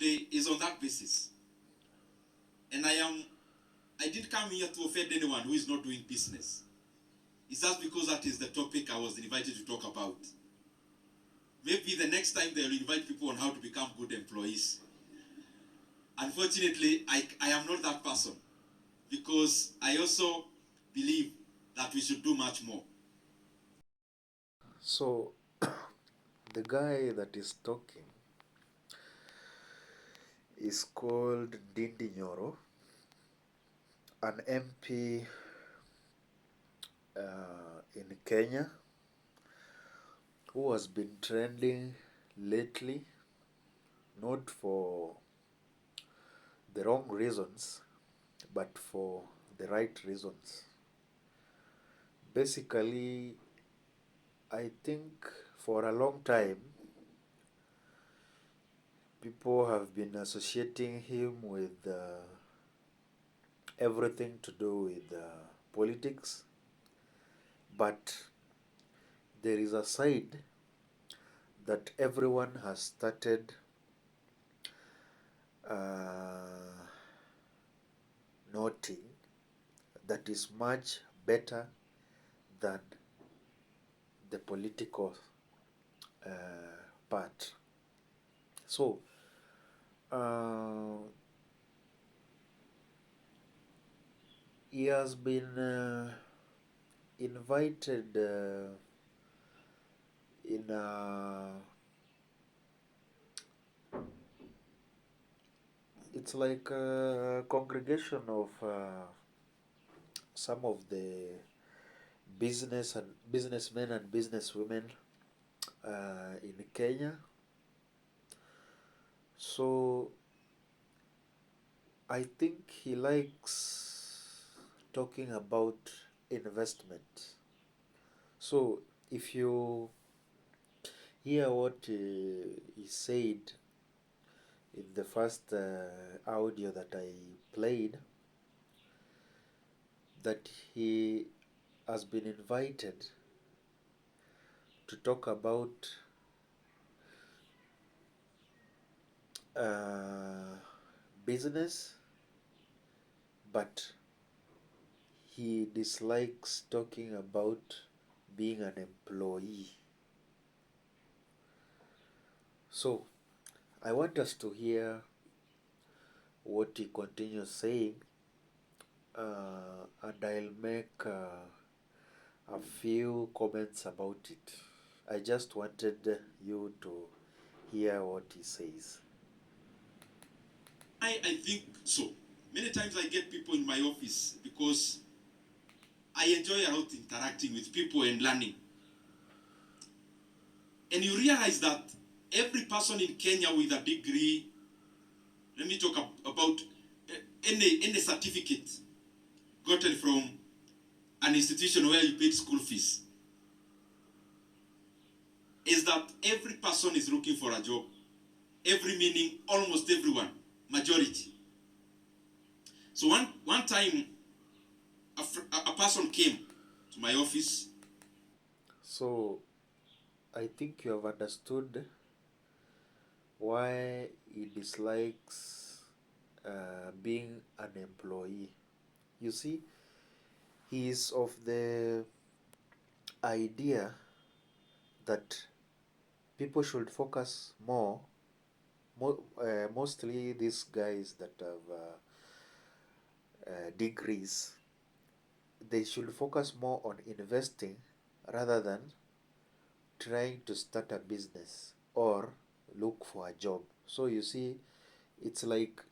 today is on that basis. And I didn't come here to offend anyone who is not doing business. It's just because that is the topic I was invited to talk about. Maybe the next time they'll invite people on how to become good employees. Unfortunately, I am not that person, because I also believe that we should do much more. So, the guy that is talking is called Ndindi Nyoro, an MP in Kenya, who has been trending lately, not for the wrong reasons, but for the right reasons. Basically, I think for a long time, people have been associating him with everything to do with politics, but there is a side that everyone has started noting that is much better than the political part. So, he has been invited in it's like a congregation of some of the businessmen and businesswomen in Kenya. So I think he likes talking about investment. So if you hear what he said in the first audio that I played, that he has been invited to talk about business, but he dislikes talking about being an employee. So I want us to hear what he continues saying, and I'll make a few comments about it. I just wanted you to hear what he says. I think so. Many times I get people in my office because I enjoy a lot interacting with people and learning. And you realize that every person in Kenya with a degree, let me talk about any certificate gotten from an institution where you paid school fees, is that every person is looking for a job. Every, meaning almost everyone, majority. So one time, a person came to my office. So I think you have understood why he dislikes being an employee. You see, he is of the idea that people should focus mostly these guys that have degrees, they should focus more on investing rather than trying to start a business or look for a job. So you see, it's like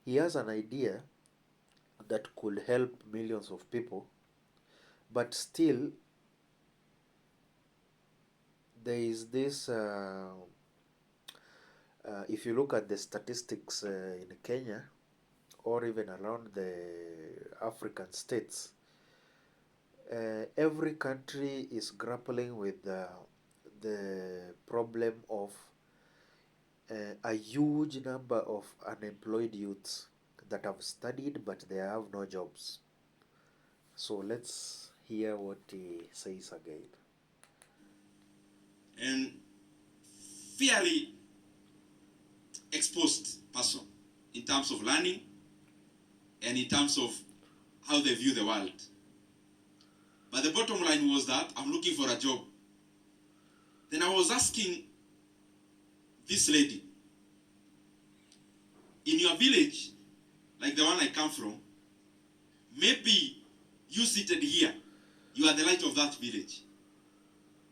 he has an idea that could help millions of people, but still there is this if you look at the statistics in Kenya or even around the African states, every country is grappling with the problem of a huge number of unemployed youths that have studied but they have no jobs. So let's hear what he says again. And fairly predisposed person in terms of learning and in terms of how they view the world. But the bottom line was that I'm looking for a job. Then I was asking this lady, in your village, like the one I come from, maybe you seated here, you are the light of that village.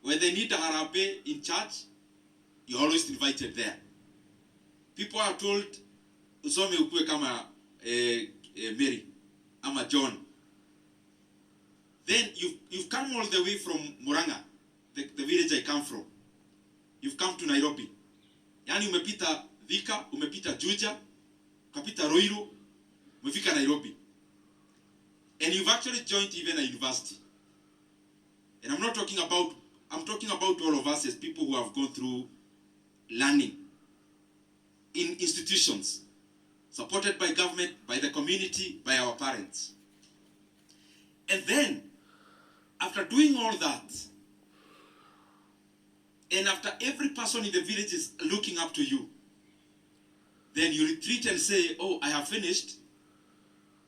When they need a harabe in church, you're always invited there. People are told, usome ukue kama Mary, ama John. Then you've come all the way from Muranga, the village I come from. You've come to Nairobi. Yani umepita Thika, umepita Juja, ukapita Ruiru, umefika Nairobi. And you've actually joined even a university. And I'm talking about all of us as people who have gone through learning in institutions, supported by government, by the community, by our parents. And then, after doing all that, and after every person in the village is looking up to you, then you retreat and say, oh, I have finished.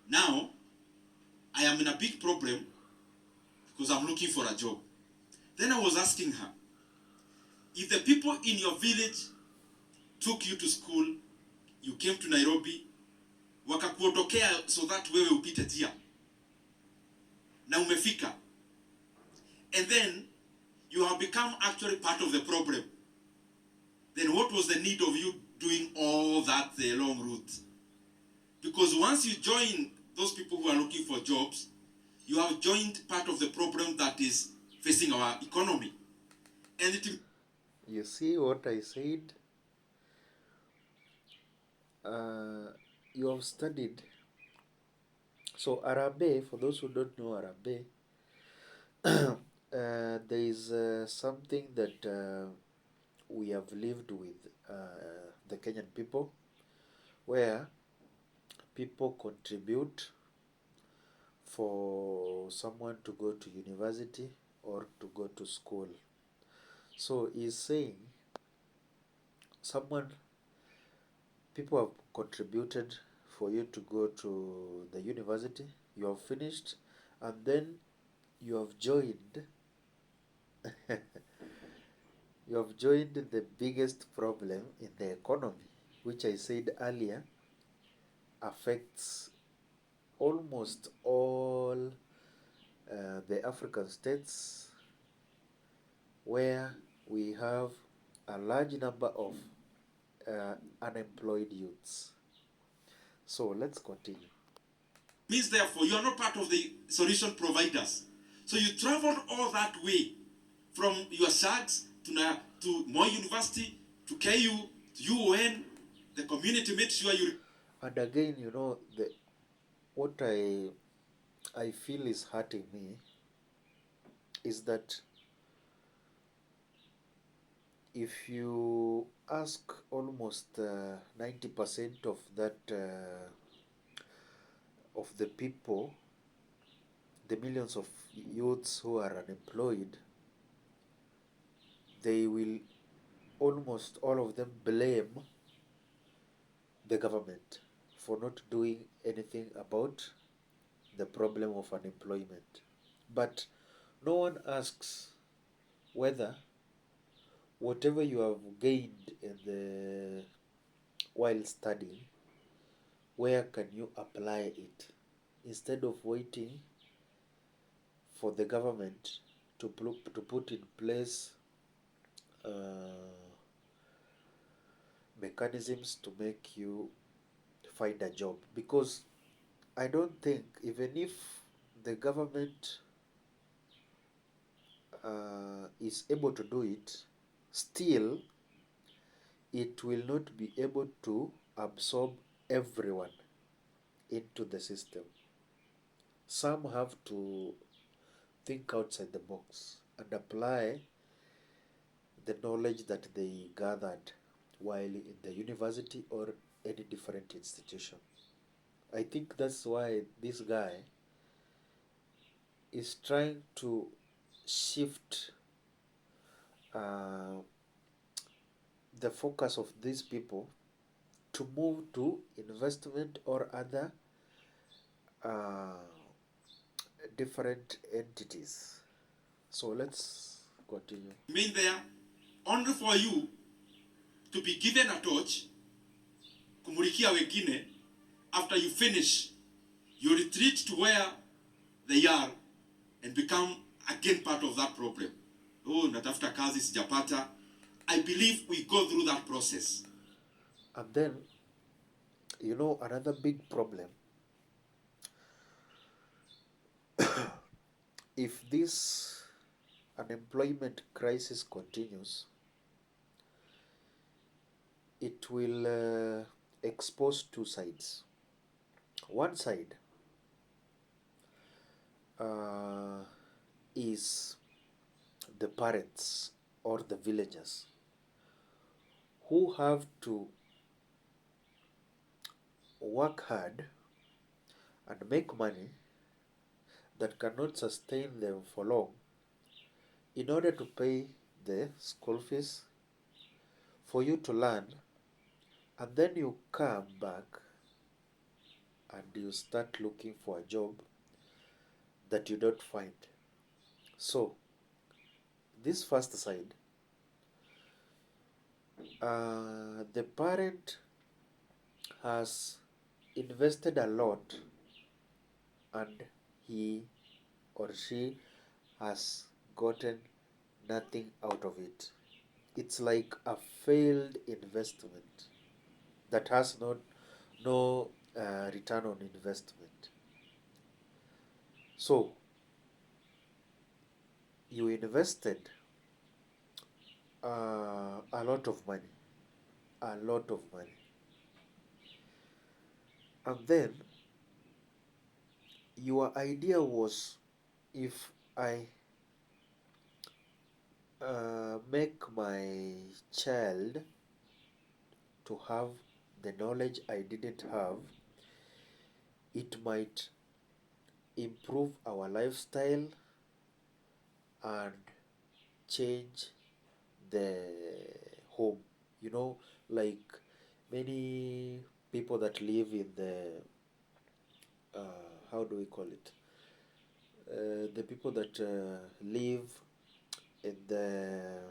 Now, I am in a big problem because I'm looking for a job. Then I was asking her, if the people in your village took you to school, you came to Nairobi, wakakuondokea so that wewe upite njia, na umefika, and then you have become actually part of the problem, then what was the need of you doing all that long route? Because once you join those people who are looking for jobs, you have joined part of the problem that is facing our economy. And you see what I said? You have studied. So Arabe, for those who don't know Arabe, there is something that we have lived with the Kenyan people, where people contribute for someone to go to university or to go to school. So he's saying people have contributed for you to go to the university, you have finished, and then you have joined you have joined the biggest problem in the economy, which I said earlier affects almost all the African states, where we have a large number of unemployed youths. So let's continue. Means therefore you are not part of the solution providers. So you traveled all that way from your SAGs to Moi University, to KU, to UON. The community made sure you. And again, what I feel is hurting me is that if you ask almost 90% of the people, the millions of youths who are unemployed, they will almost all of them blame the government for not doing anything about the problem of unemployment. But no one asks whether whatever you have gained while studying, where can you apply it, instead of waiting for the government to put in place mechanisms to make you find a job. Because I don't think, even if the government is able to do it, still it will not be able to absorb everyone into the system. Some have to think outside the box and apply the knowledge that they gathered while in the university or any different institution. I think that's why this guy is trying to shift the focus of these people to move to investment or other uh, different entities. So let's continue. Mean there only for you to be given a torch, kumulikia wengine. After you finish, you retreat to where they are and become again part of that problem. Oh, natafuta kazi sijapata. I believe we go through that process. And then, another big problem, if this unemployment crisis continues, it will expose two sides. One side uh, is the parents or the villagers who have to work hard and make money that cannot sustain them for long in order to pay the school fees, for you to learn, and then you come back and you start looking for a job that you don't find. So, this first side, the parent has invested a lot and he or she has gotten nothing out of it. It's like a failed investment that has no return on investment. So you invested a lot of money, a lot of money, and then your idea was, if I make my child to have the knowledge I didn't have, it might improve our lifestyle and change the home. Like many people that live in the, how do we call it? The people that live in the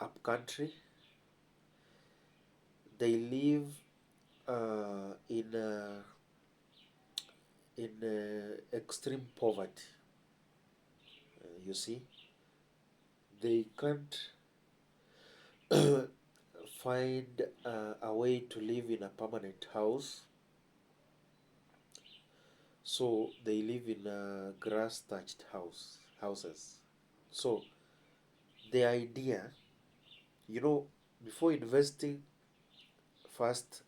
up country, they live in extreme poverty. You see, they can't find a way to live in a permanent house, so they live in grass thatched houses. So the idea, before investing, first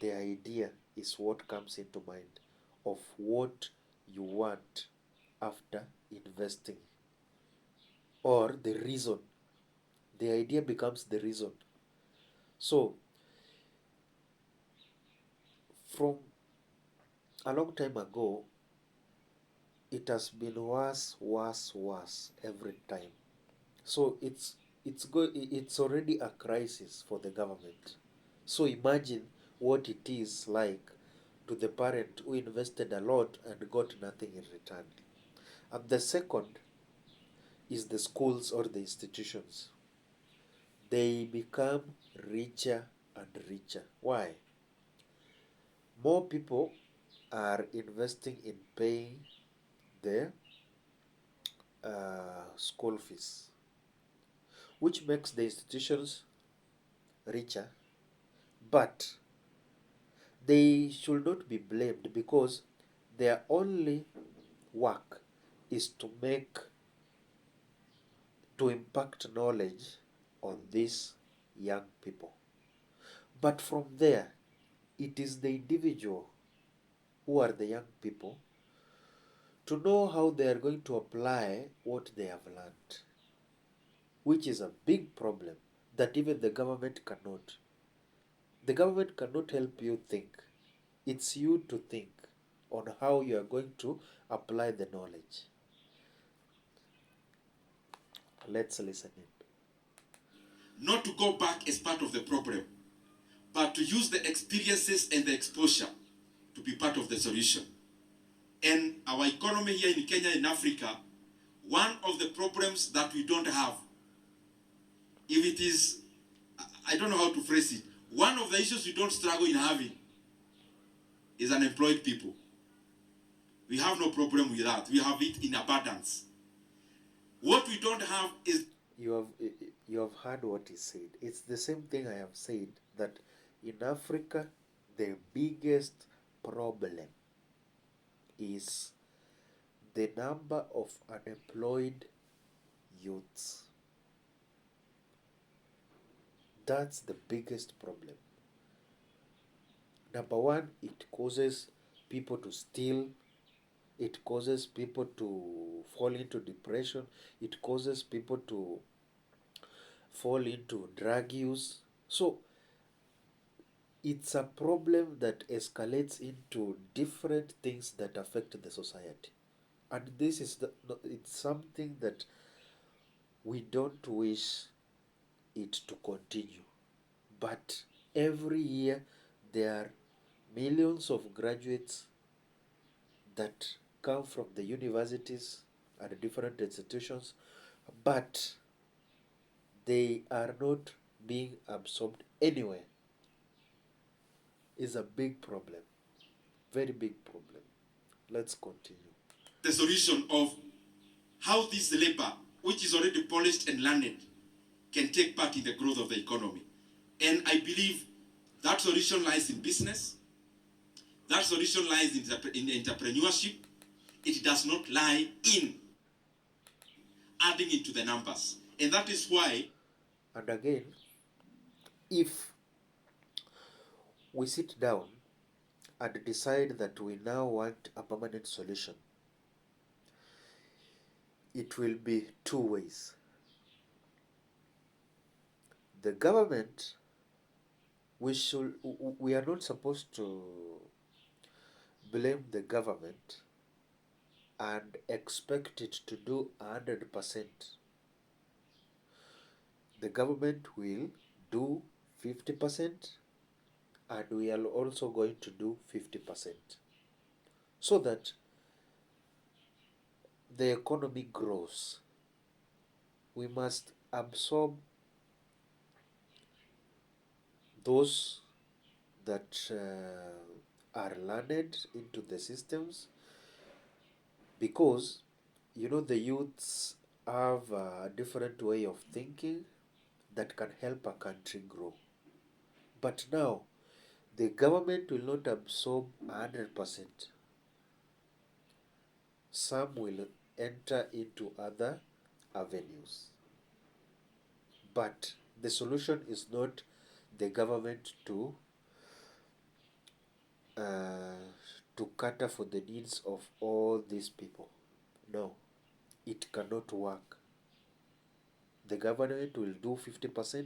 the idea is what comes into mind of what you want after investing, or the reason. The idea becomes the reason. So from a long time ago, it has been worse, worse, worse every time. So it's already a crisis for the government. So imagine what it is like to the parent who invested a lot and got nothing in return. And the second is the schools or the institutions. They become richer and richer. Why? More people are investing in paying the school fees, which makes the institutions richer, but they should not be blamed because their only work is to impact knowledge on these young people. But from there, it is the individual, who are the young people, to know how they are going to apply what they have learned, which is a big problem that even the government cannot. The government cannot help you think. It's you to think on how you are going to apply the knowledge. Let's listen in. not to go back as part of the problem, but to use the experiences and the exposure to be part of the solution. And our economy here in Kenya, in Africa, one of the problems that we don't have, if it is, I don't know how to phrase it, one of the issues we don't struggle in having is unemployed people. We have no problem with that. We have it in abundance. What we don't have is... You have heard what he said. It's the same thing I have said, that in Africa the biggest problem is the number of unemployed youths. That's the biggest problem. Number one, it causes people to steal, it causes people to fall into depression, it causes people to fall into drug use. So it's a problem that escalates into different things that affect the society. And this is it's something that we don't wish it to continue. But every year there are millions of graduates that come from the universities and different institutions, but they are not being absorbed anywhere. Is a big problem, very big problem. Let's continue. The solution of how this labor, which is already polished and learned, can take part in the growth of the economy. And I believe that solution lies in business. That solution lies in entrepreneurship. It does not lie in adding into the numbers. And that is why... And again, if we sit down and decide that we now want a permanent solution, it will be two ways. The government, we are not supposed to blame the government and expect it to do 100%. The government will do 50%, and we are also going to do 50%, so that the economy grows. We must absorb those that are learned into the systems, because the youths have a different way of thinking that can help a country grow. But now the government will not absorb 100%. Some will enter into other avenues. But the solution is not the government to cater for the needs of all these people. No, it cannot work. The government will do 50%,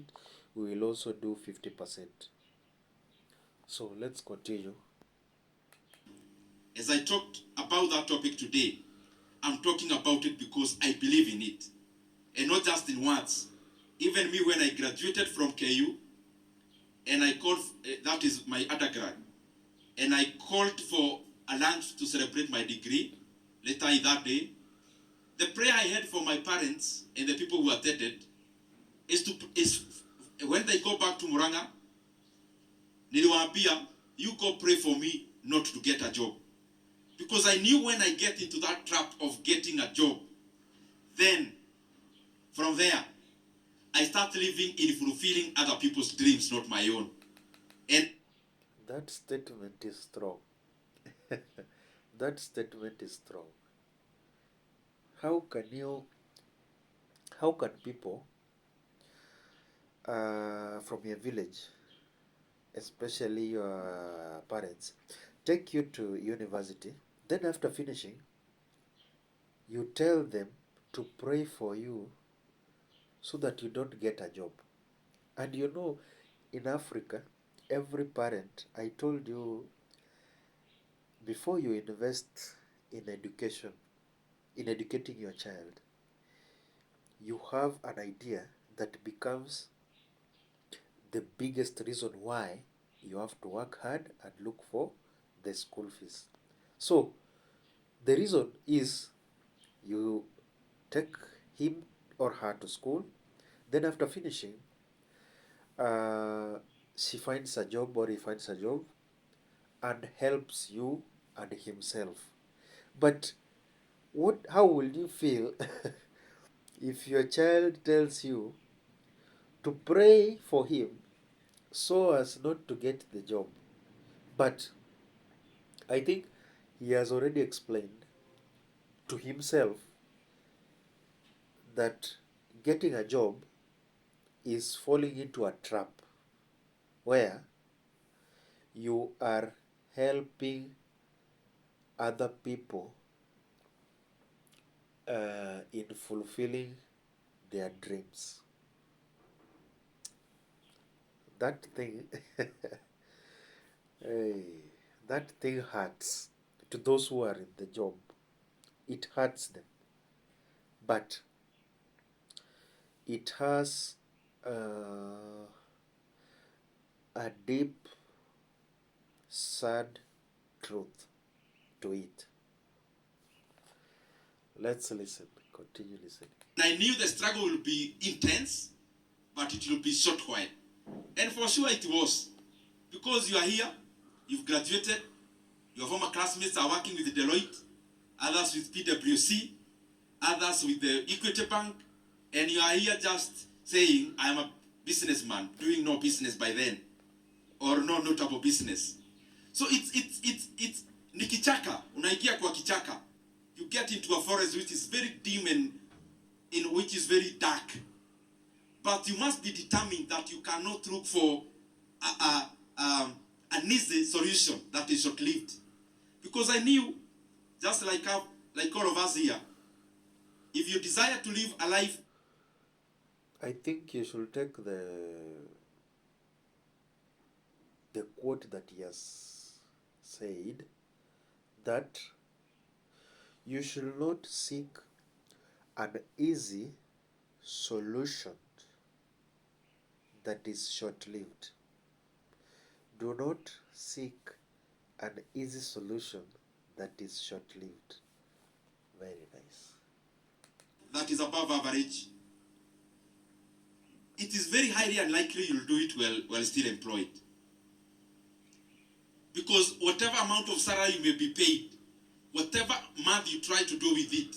we will also do 50%. So let's continue. As I talked about that topic today, I'm talking about it because I believe in it. And not just in words. Even me, when I graduated from KU, and I called, that is my undergrad, and I called for a lunch to celebrate my degree later in that day, the prayer I had for my parents and the people who attended is when they go back to Muranga, niliwaambia, you go pray for me not to get a job. Because I knew when I get into that trap of getting a job, then from there, I start living in fulfilling other people's dreams, not my own. And that statement is strong. That statement is strong. How can people from your village, especially your parents, take you to university, then after finishing, you tell them to pray for you so that you don't get a job? And in Africa, every parent, I told you, before you invest in education, in educating your child, you have an idea that becomes the biggest reason why you have to work hard and look for the school fees. So the reason is you take him or her to school, then after finishing, uh, she finds a job or he finds a job and helps you and himself. But how will you feel if your child tells you to pray for him so as not to get the job? But I think he has already explained to himself that getting a job is falling into a trap where you are helping other people in fulfilling their dreams. That thing, hey, that thing hurts to those who are in the job. It hurts them, but it has a deep, sad truth to it. Let's listen. Continue listening. I knew the struggle will be intense, but it will be short while. And for sure it was. Because you are here, you've graduated, your former classmates are working with Deloitte, others with PwC, others with the Equity Bank, and you are here just saying, I am a businessman, doing no business by then, or no notable business. So it's ni kichaka, unaingia kwa kichaka. You get into a forest which is very dim and in which is very dark. But you must be determined that you cannot look for an easy solution that is short-lived. Because I knew, just like all of us here, if you desire to live a life, I think you should take the quote that he has said, that you should not seek an easy solution that is short-lived. Do not seek an easy solution that is short-lived. Very nice. that is above average, it is very highly unlikely you'll do it while still employed. Because whatever amount of salary you may be paid, whatever month you try to do with it,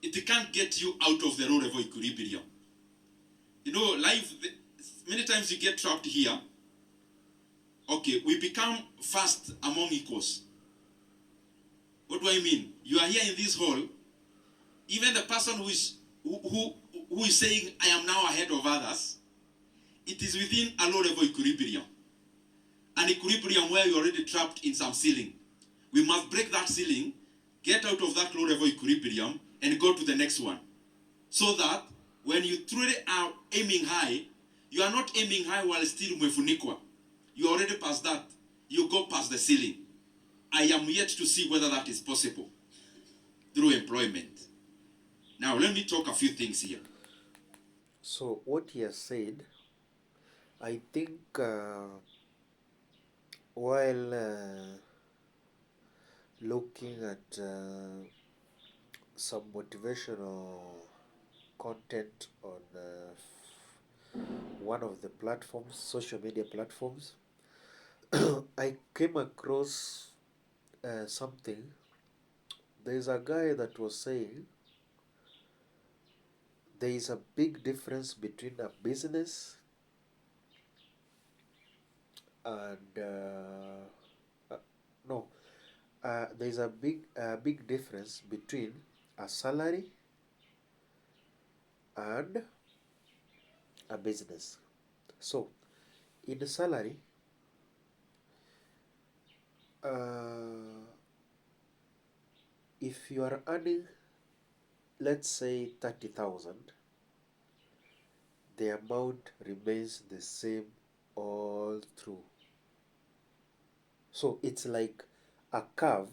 it can't get you out of the role of equilibrium. You know, life, many times you get trapped here. Okay, we become fast among equals. What do I mean? You are here in this hall. Even the person who is saying, I am now ahead of others, it is within a low level equilibrium. An equilibrium where you're already trapped in some ceiling. We must break that ceiling, get out of that low level equilibrium, and go to the next one. So that when you truly are aiming high, you are not aiming high while still umefunikwa. You already past that. You go past the ceiling. I am yet to see whether that is possible through employment. Now, let me talk a few things here. So, what he has said, I think while looking at some motivational content on one of the platforms, social media platforms, I came across something. There's a guy that was saying there is a big difference between a business and no, there's a big difference between a salary and a business. So, in the salary, if you are earning, let's say 30,000, the amount remains the same all through. So it's like a curve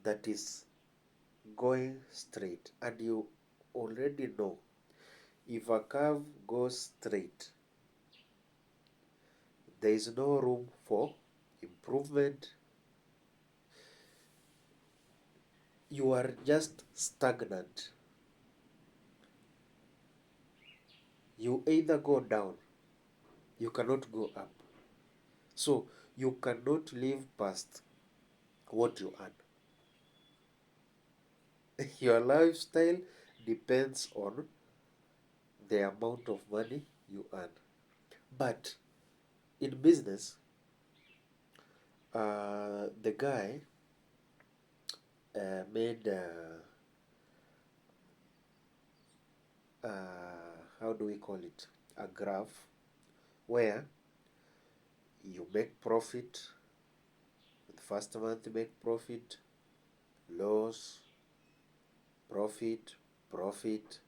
that is going straight, and you already know if a curve goes straight, there is no room for improvement. You are just stagnant. You either go down, you cannot go up. So you cannot live past what you earn. Your lifestyle depends on the amount of money you earn. But in business, the guy made how do we call it, a graph where you make profit, the first month you make profit, loss, profit, profit,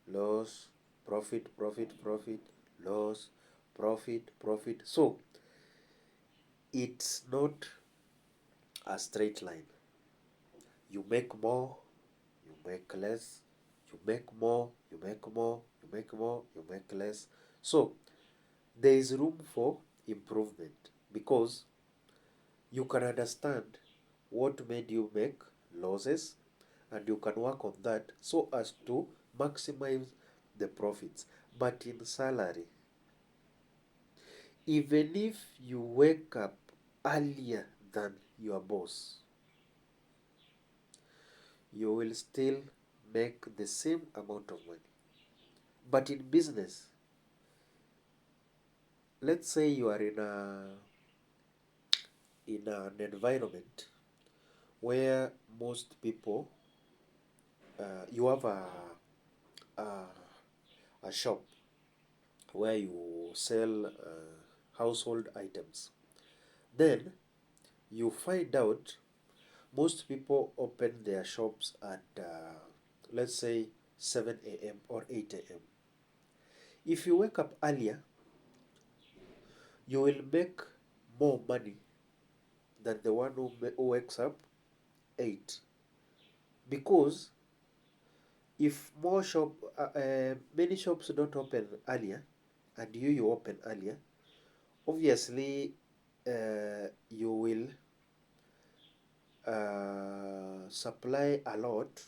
loss, profit, profit, profit, loss, profit, profit. So it's not a straight line. You make more, you make less, you make more, you make more, you make more, you make less. So there is room for improvement because you can understand what made you make losses and you can work on that so as to maximize the profits. But in salary, even if you wake up earlier than your boss, you will still make the same amount of money. But in business, let's say you are in an environment where most people, you have a, a shop where you sell household items. Then you find out most people open their shops at let's say 7 a.m. or 8 a.m. If you wake up earlier, you will make more money than the one who wakes up 8. Because if many shops don't open earlier, and you open earlier, obviously you will supply a lot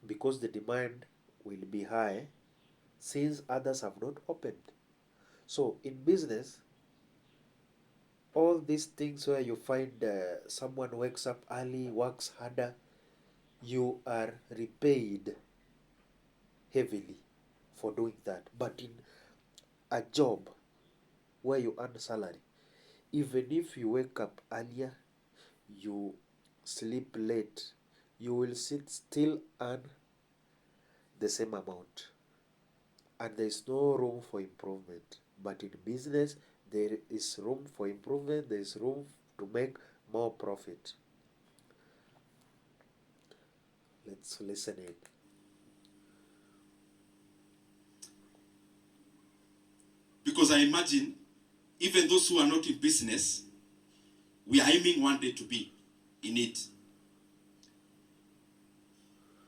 because the demand will be high since others have not opened. So in business, all these things where you find someone wakes up early, works harder, you are repaid heavily for doing that. But in a job where you earn salary, even if you wake up earlier, you sleep late, you will still earn the same amount. And there is no room for improvement. But in business, there is room for improvement, there is room to make more profit. Let's listen in. Because I imagine, even those who are not in business, we are aiming one day to be in it.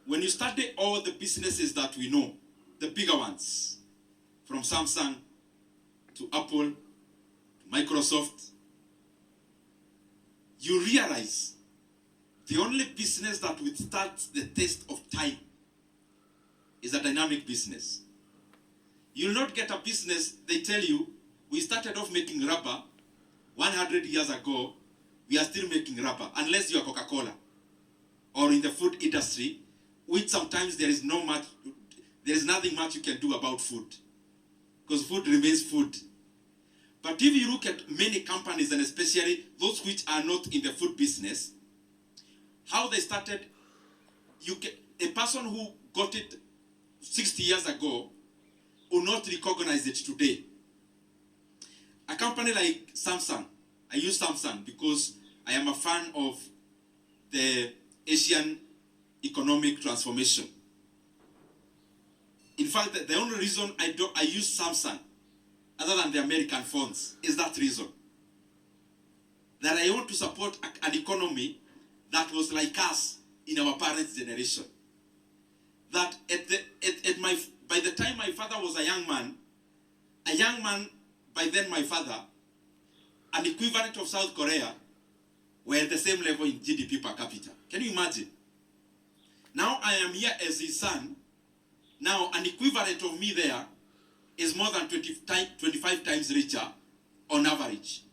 When you study all the businesses that we know, the bigger ones, from Samsung to Apple to Microsoft, you realize the only business that withstands the test of time is a dynamic business. You'll not get a business, they tell you, we started off making rubber 100 years ago, we are still making rubber, unless you are Coca-Cola or in the food industry, which sometimes there is nothing much you can do about food, because food remains food. But if you look at many companies, and especially those which are not in the food business, how they started, a person who got it 60 years ago will not recognize it today. A company like Samsung, I use Samsung because I am a fan of the Asian economic transformation. In fact, the only reason I use Samsung, other than the American phones, is that reason. That I want to support an economy that was like us in our parents' generation. That by the time my father was a young man, by then my father, an equivalent of South Korea were at the same level in GDP per capita. Can you imagine? Now I am here as his son. Now an equivalent of me there is more than 25 times richer on average.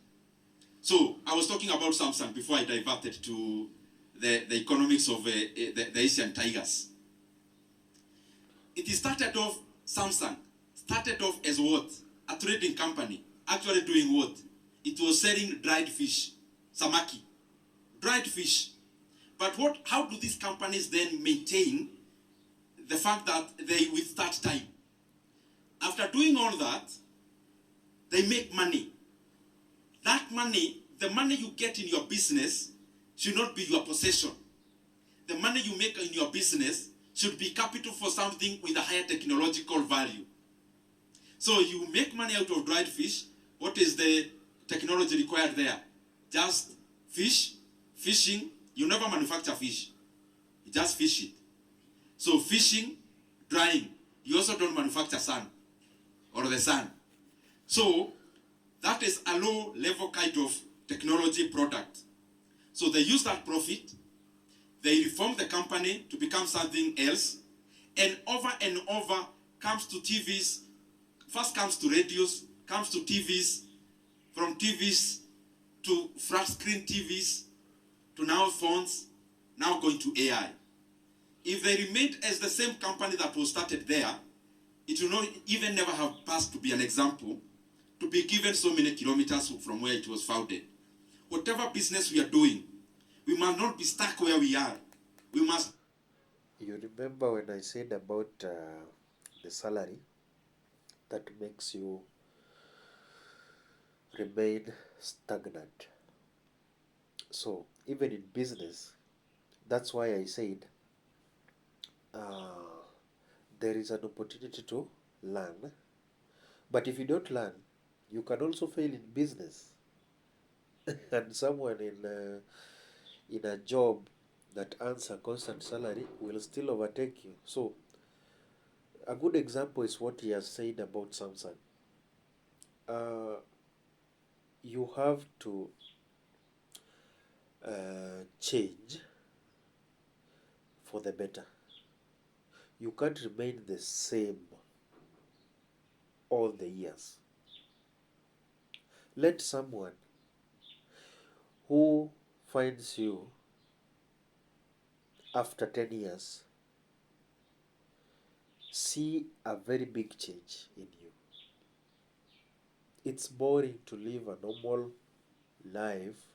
So I was talking about Samsung before I diverted to the economics of the Asian tigers. It started off, Samsung started off as what? A trading company. Actually doing what? It was selling dried fish, samaki, dried fish. But how do these companies then maintain the fact that they withstand time? After doing all that, they make money. That money, the money you get in your business, should not be your possession. The money you make in your business should be capital for something with a higher technological value. So you make money out of dried fish. What is the technology required there? Just fish, fishing. You never manufacture fish. You just fish it. So fishing, drying. You also don't manufacture sun or the sun. So that is a low level kind of technology product. So they use that profit, they reform the company to become something else, and over comes to TVs, first comes to radios, comes to TVs, from TVs to flat screen TVs, to now phones, now going to AI. If they remained as the same company that was started there, it will not even never have passed to be an example, to be given so many kilometers from where it was founded. Whatever business we are doing, we must not be stuck where we are. We must. You remember when I said about the salary that makes you remain stagnant? So even in business, that's why I said there is an opportunity to learn. But if you don't learn, you can also fail in business. And someone in a job that earns a constant salary will still overtake you. So a good example is what he has said about Samsung. You have to change for the better. You can't remain the same all the years. Let someone who finds you after 10 years see a very big change in you. It's boring to live a normal life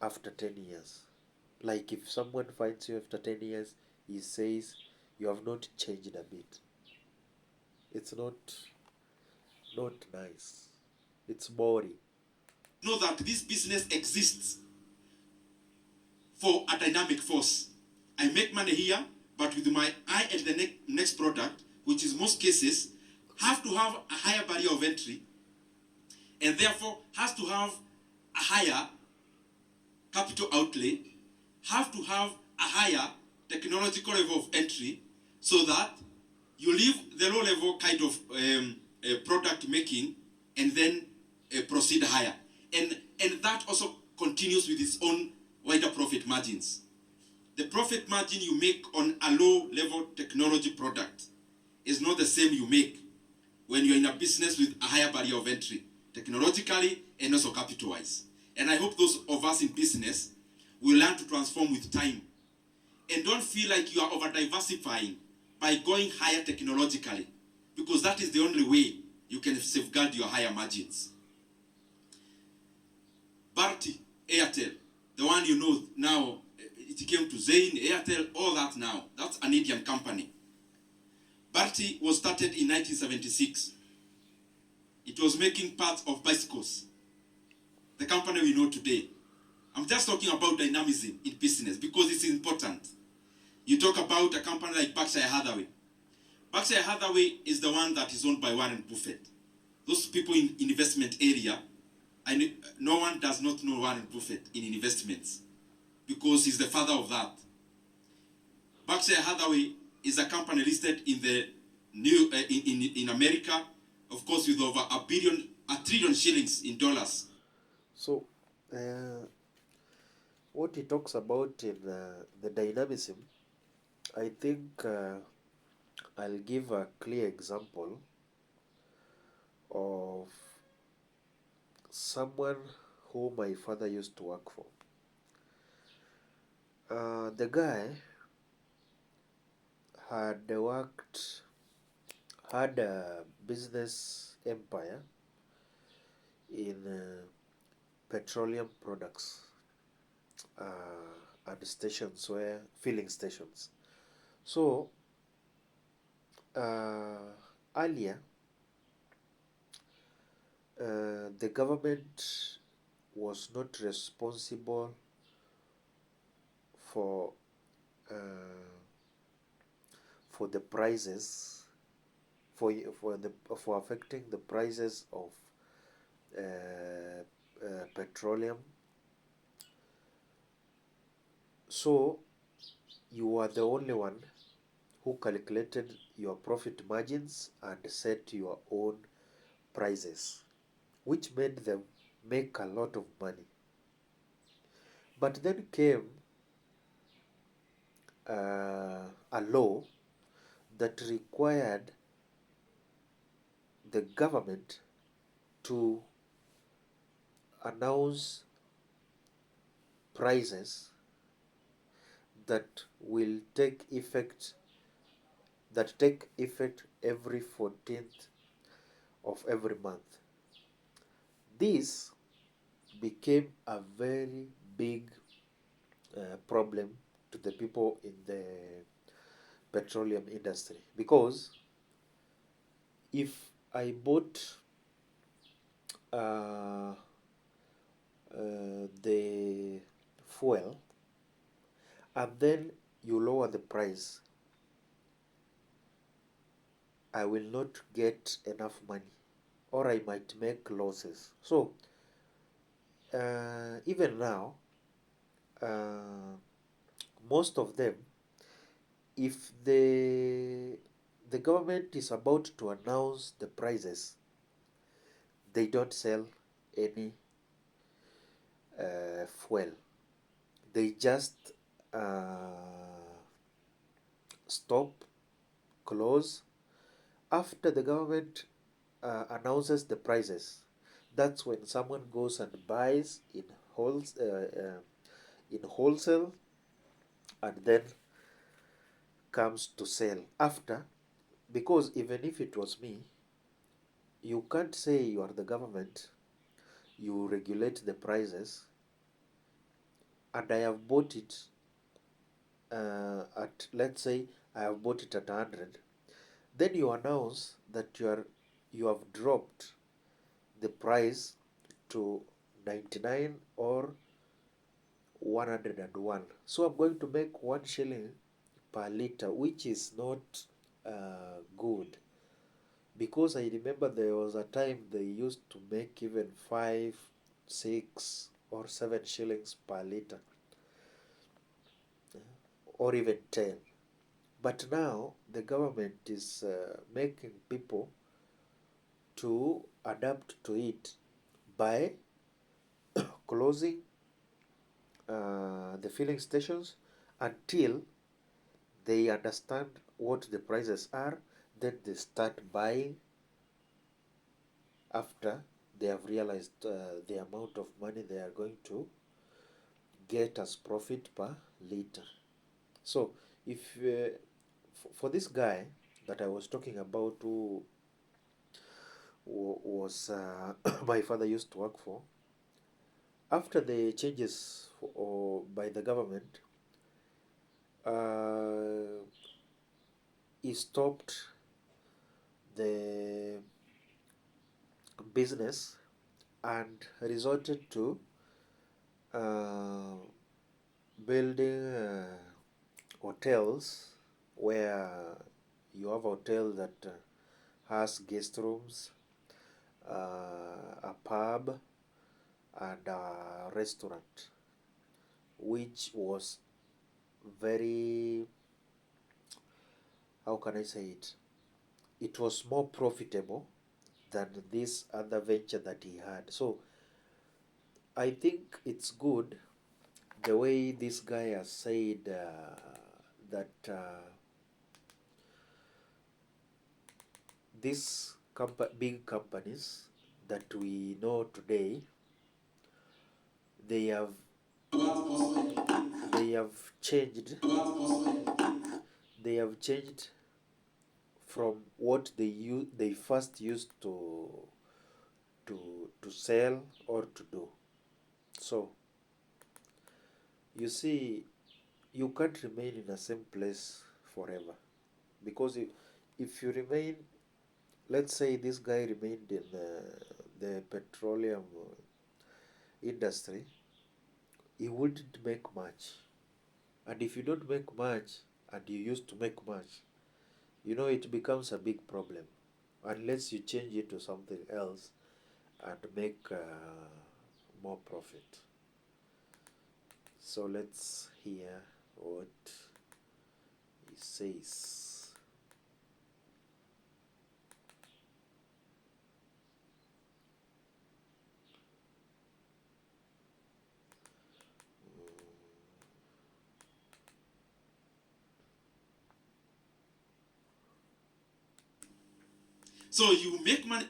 after 10 years. Like if someone finds you after 10 years, he says you have not changed a bit. It's not nice. It's boring. Know that this business exists for a dynamic force. I make money here, but with my eye at the next product, which is most cases, have to have a higher barrier of entry, and therefore has to have a higher capital outlay, have to have a higher technological level of entry, so that you leave the low level kind of product making and then proceed higher. And that also continues with its own wider profit margins. The profit margin you make on a low level technology product is not the same you make when you're in a business with a higher barrier of entry, technologically and also capital-wise. And I hope those of us in business will learn to transform with time. And don't feel like you are over-diversifying by going higher technologically, because that is the only way you can safeguard your higher margins. Bharti, Airtel, the one you know now, it came to Zain, Airtel, all that now. That's an Indian company. Bharti was started in 1976. It was making parts of bicycles. The company we know today. I'm just talking about dynamism in business because it's important. You talk about a company like Berkshire Hathaway. Berkshire Hathaway is the one that is owned by Warren Buffett. Those people in investment area, no one does not know Warren Buffett in investments because he's the father of that. Berkshire Hathaway is a company listed in the in America, of course, with over $1 billion 1 trillion shillings in dollars. So, what he talks about in the dynamism, I think I'll give a clear example of someone who my father used to work for. The guy had a business empire in petroleum products and stations where filling stations. So earlier, the government was not responsible for uh, for the prices for affecting the prices of petroleum. So you are the only one who calculated your profit margins and set your own prices, which made them make a lot of money. But then came a law that required the government to announce prices that will take effect every 14th of every month. This became a very big problem to the people in the petroleum industry, because if I bought uh, the fuel and then you lower the price, I will not get enough money, or I might make losses. So even now, uh, most of them, if the government is about to announce the prices, they don't sell any fuel. They just stop, close after the government announces the prices. That's when someone goes and buys in wholesale, and then comes to sell after. Because even if it was me, you can't say you are the government, you regulate the prices, and I have bought it at, let's say I have bought it at 100, then you announce that you have dropped the price to 99 or 101. So I'm going to make 1 shilling per liter, which is not good. Because I remember there was a time they used to make even 5, 6, or 7 shillings per liter, or even 10. But now the government is making people to adapt to it by closing the filling stations until they understand what the prices are. Then they start buying after they have realized the amount of money they are going to get as profit per liter. So, if for this guy that I was talking about, who was my father used to work for, after the changes by the government, uh, he stopped the business and resorted to uh, building hotels, where you have a hotel that has guest rooms, a pub, and a restaurant, which was very, how can I say it? It was more profitable than this other venture that he had. So I think it's good the way this guy has said that these big companies that we know today, they have they have changed they have changed from what they first used to sell or to do. So you see, you can't remain in the same place forever, because if you remain, let's say this guy remained in the petroleum industry, he wouldn't make much. And if you don't make much and you used to make much, it becomes a big problem unless you change it to something else and make more profit. So let's hear what he says. So you make money,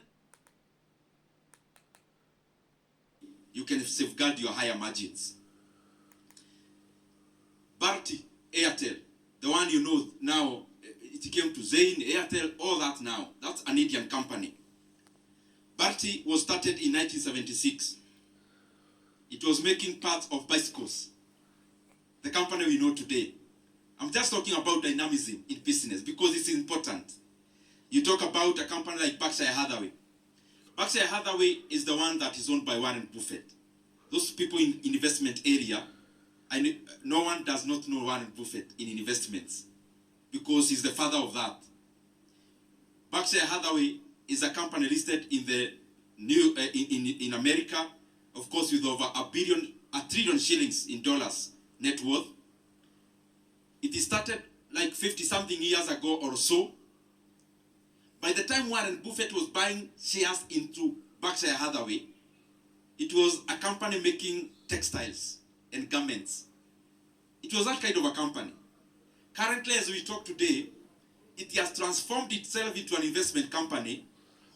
you can safeguard your higher margins. Bharti, Airtel, the one you know now, it came to Zain, Airtel, all that now. That's an Indian company. Bharti was started in 1976. It was making parts of bicycles. The company we know today. I'm just talking about dynamism in business because it's important. You talk about a company like Berkshire Hathaway. Berkshire Hathaway is the one that is owned by Warren Buffett. Those people in investment area, no one does not know Warren Buffett in investments because he's the father of that. Berkshire Hathaway is a company listed in the in America, of course, with over a trillion shillings in dollars net worth. It started like 50-something years ago or so. By the time Warren Buffett was buying shares into Berkshire Hathaway, it was a company making textiles and garments. It was that kind of a company. Currently, as we talk today, it has transformed itself into an investment company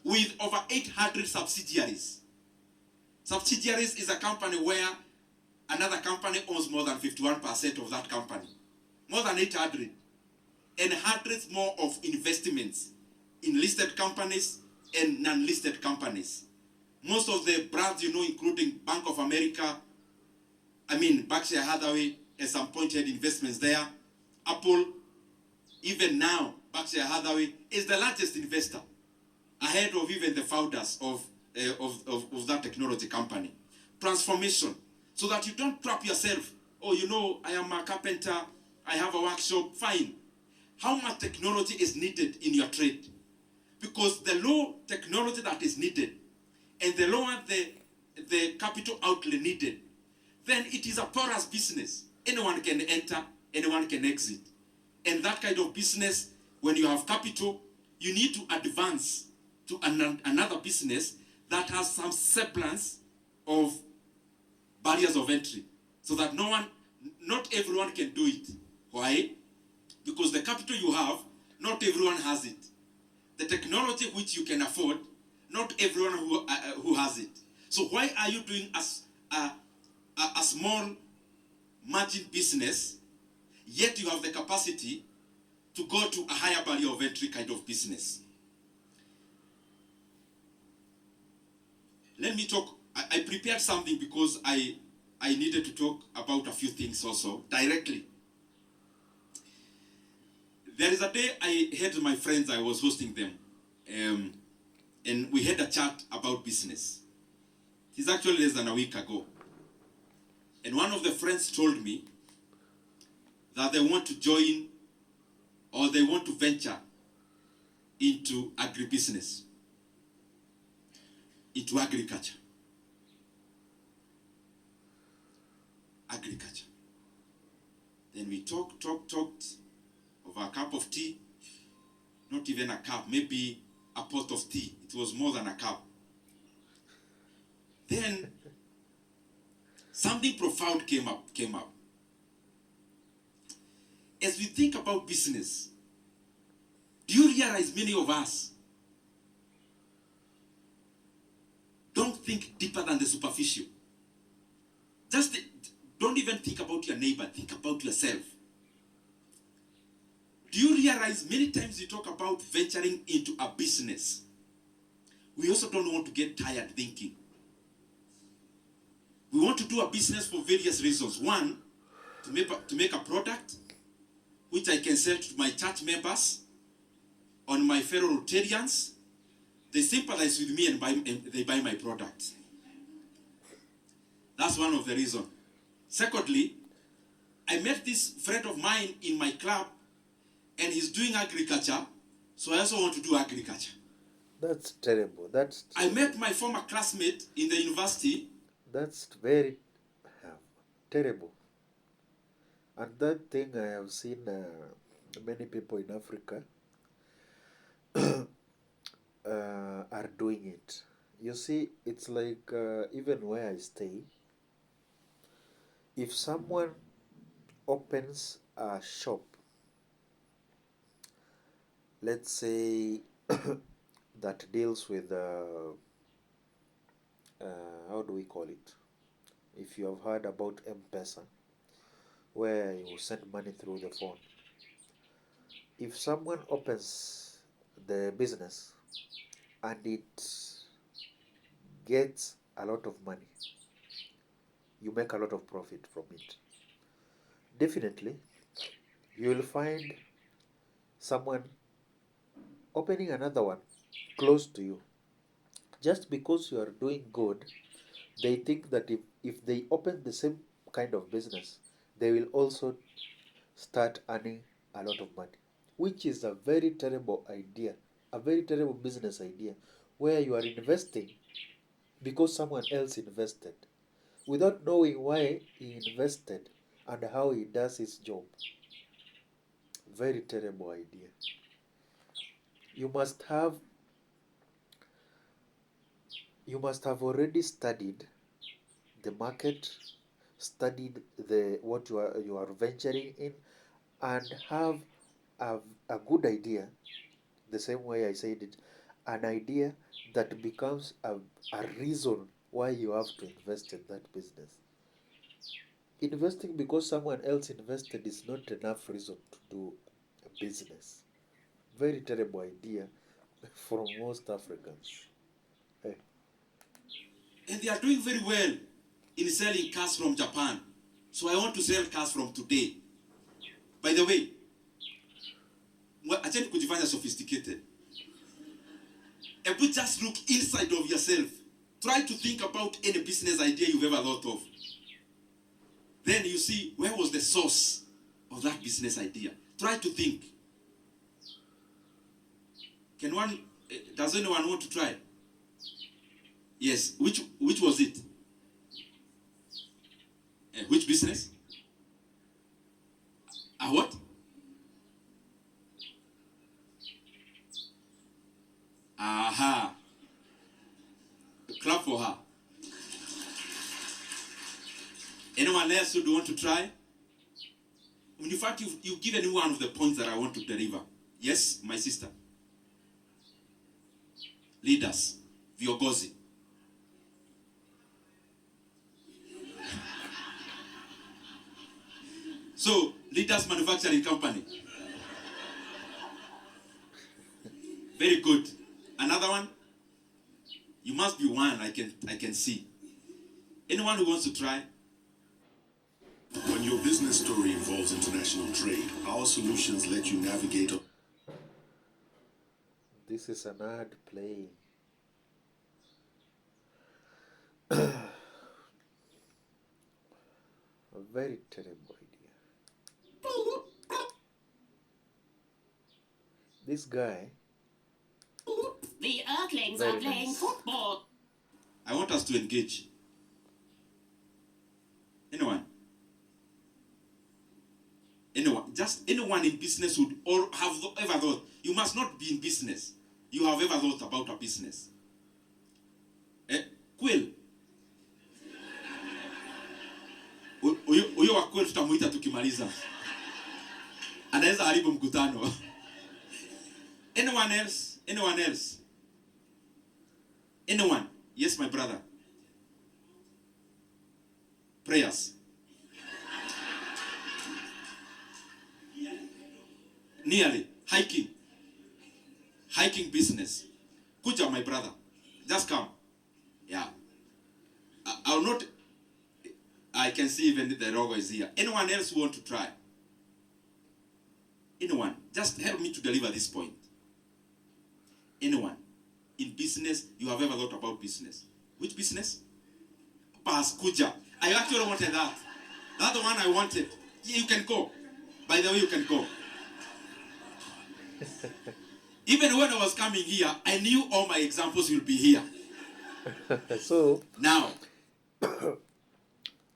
with over 800 subsidiaries. Subsidiaries is a company where another company owns more than 51% of that company. More than 800. And hundreds more of investments in listed companies and non-listed companies. Most of the brands, including Bank of America, Berkshire Hathaway has some pointed investments there. Apple, even now, Berkshire Hathaway is the largest investor, ahead of even the founders of that technology company. Transformation, so that you don't trap yourself. Oh, I am a carpenter, I have a workshop, fine. How much technology is needed in your trade? Because the low technology that is needed and the lower the capital outlay needed, then it is a porous business. Anyone can enter, anyone can exit. And that kind of business, when you have capital, you need to advance to another business that has some semblance of barriers of entry, so that not everyone can do it. Why? Because the capital you have, not everyone has it. The technology which you can afford, not everyone who has it. So why are you doing a small margin business, yet you have the capacity to go to a higher barrier of entry kind of business? Let me talk. I prepared something because I needed to talk about a few things also directly. There is a day I had my friends, I was hosting them, and we had a chat about business. It's actually less than a week ago. And one of the friends told me that they want to join or they want to venture into agribusiness, into agriculture. Then we talked over a cup of tea, not even a cup, maybe a pot of tea. It was more than a cup. Then something profound came up. As we think about business, do you realize many of us don't think deeper than the superficial? Don't even think about your neighbor, think about yourself. Do you realize many times we talk about venturing into a business, we also don't want to get tired thinking. We want to do a business for various reasons. One, to make a product which I can sell to my church members, on my fellow Rotarians. They sympathize with me and they buy my product. That's one of the reasons. Secondly, I met this friend of mine in my club, and he's doing agriculture, so I also want to do agriculture. That's terrible. I met my former classmate in the university. That's very terrible. And that thing I have seen many people in Africa are doing it. You see, it's like even where I stay, if someone opens a shop, let's say that deals with how do we call it? If you have heard about M-Pesa, where you send money through the phone. If someone opens the business and it gets a lot of money, you make a lot of profit from it. Definitely, you will find someone opening another one close to you. Just because you are doing good, they think that if they open the same kind of business, they will also start earning a lot of money, which is a very terrible idea, a very terrible business idea, where you are investing because someone else invested without knowing why he invested and how he does his job. Very terrible idea. You must have already studied the market, studied what you are venturing in, and have a good idea, the same way I said it, an idea that becomes a reason why you have to invest in that business. Investing because someone else invested is not enough reason to do a business. Very terrible idea for most Africans. Hey. And they are doing very well in selling cars from Japan. So I want to sell cars from today. By the way, acheni kujifanya sophisticated. But just look inside of yourself. Try to think about any business idea you've ever thought of. Then you see, where was the source of that business idea? Try to think. Does anyone want to try? Yes. Which was it? Which business? A what? Aha. Clap for her. Anyone else who do want to try? In fact, you've given one of the points that I want to deliver. Yes, my sister. Leaders, viongozi. So, Leaders Manufacturing Company. Very good. Another one? You must be one, I can see. Anyone who wants to try? When your business story involves international trade, our solutions let you navigate. This is an ad playing. A very terrible idea. This guy. The Earthlings are playing football. I want us to engage. Anyone? Just anyone in business would or have ever thought, you must not be in business. you have ever thought about a business. Quill. Huyo wa Quill tutamuita tukimaliza. Anaweza haribu mkutano. Anyone else? Anyone else? Anyone? Yes, my brother. Prayers. Nearly. Hiking. Hiking business. Kuja, my brother. Just come. Yeah. I'll not. I can see even the logo is here. Anyone else who want to try? Anyone? Just help me to deliver this point. Anyone? In business, you have ever thought about business? Which business? Pass, Kuja. I actually wanted that. That's the one I wanted. Yeah, you can go. By the way, you can go. Even when I was coming here, I knew all my examples will be here. So Now,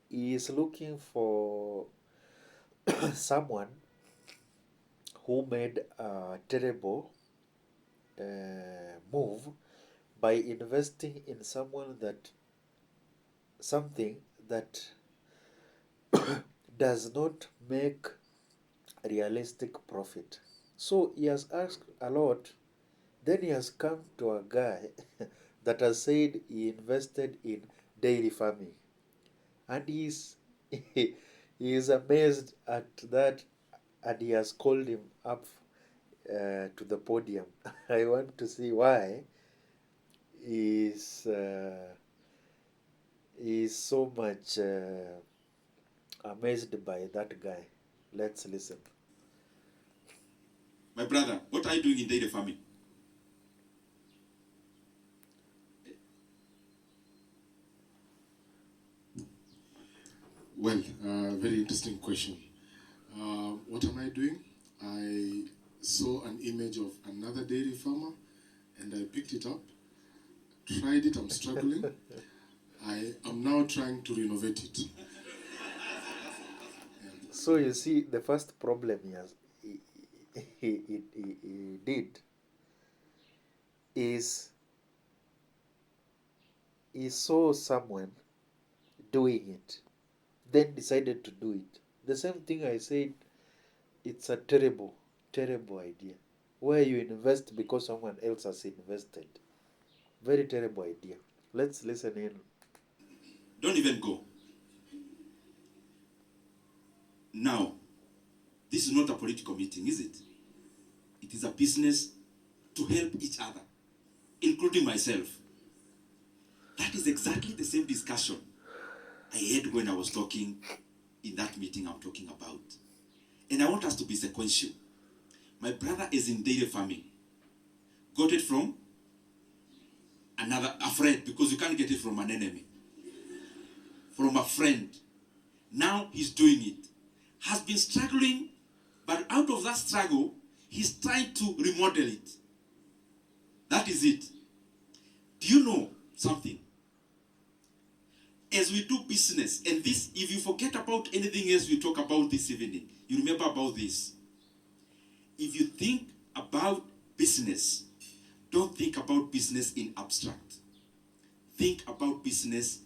he is looking for someone who made a terrible move by investing in something that does not make realistic profit. So he has asked a lot, then he has come to a guy that has said he invested in dairy farming, and he is amazed at that, and he has called him up to the podium. I want to see why he is so much amazed by that guy. Let's listen. my brother, what are you doing in dairy farming? Well, very interesting question. What am I doing? I saw an image of another dairy farmer and I picked it up, tried it, I'm struggling. I am now trying to renovate it. So you see, the first problem he did is he saw someone doing it, then decided to do it. The same thing I said, it's a terrible idea. Where you invest because someone else has invested. Very terrible idea. Let's listen in. Don't even go. Now, this is not a political meeting, is it? It is a business to help each other, including myself. That is exactly the same discussion I had when I was talking in that meeting I'm talking about. And I want us to be sequential. My brother is in dairy farming. Got it from a friend, because you can't get it from an enemy. From a friend. Now he's doing it. Has been struggling, but out of that struggle, he's trying to remodel it. That is it. Do you know something? As we do business, and this, if you forget about anything else we talk about this evening, you remember about this. If you think about business, don't think about business in abstract. Think about business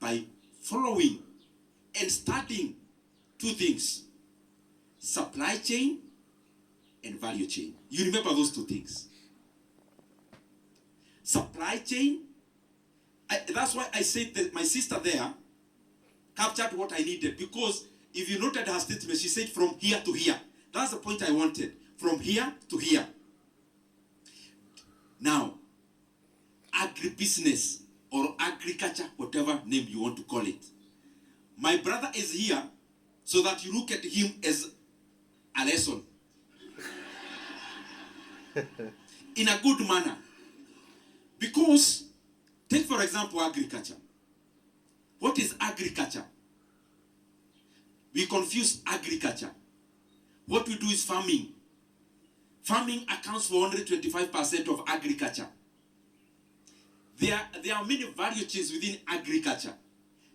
by following and studying two things: supply chain and value chain. You remember those two things. Supply chain, that's why I said that my sister there captured what I needed, because if you noted her statement, she said from here to here. That's the point I wanted. From here to here. Now, agribusiness or agriculture, whatever name you want to call it. My brother is here so that you look at him as a lesson. In a good manner. Because, take for example agriculture. What is agriculture? We confuse agriculture. What we do is farming. Farming accounts for 125% of agriculture. There are many value chains within agriculture.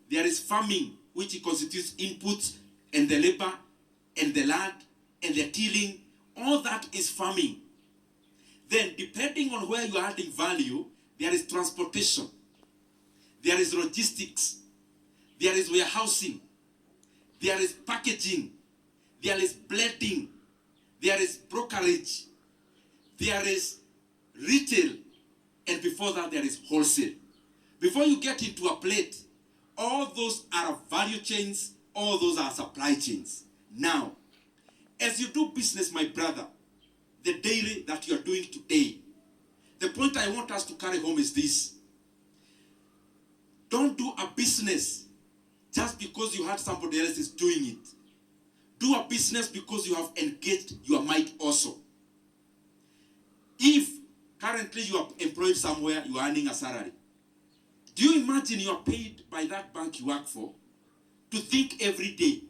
There is farming, which constitutes inputs and the labor and the land and the tilling. All that is farming. then depending on where you are adding value, there is transportation, there is logistics, there is warehousing, there is packaging, there is blending, there is brokerage, there is retail, and before that there is wholesale. Before you get into a plate, all those are value chains, all those are supply chains. Now, as you do business, my brother, the daily that you are doing today, the point I want us to carry home is this. Don't do a business just because you had somebody else is doing it. Do a business because you have engaged your might also. If currently you are employed somewhere, you are earning a salary. Do you imagine you are paid by that bank you work for to think every day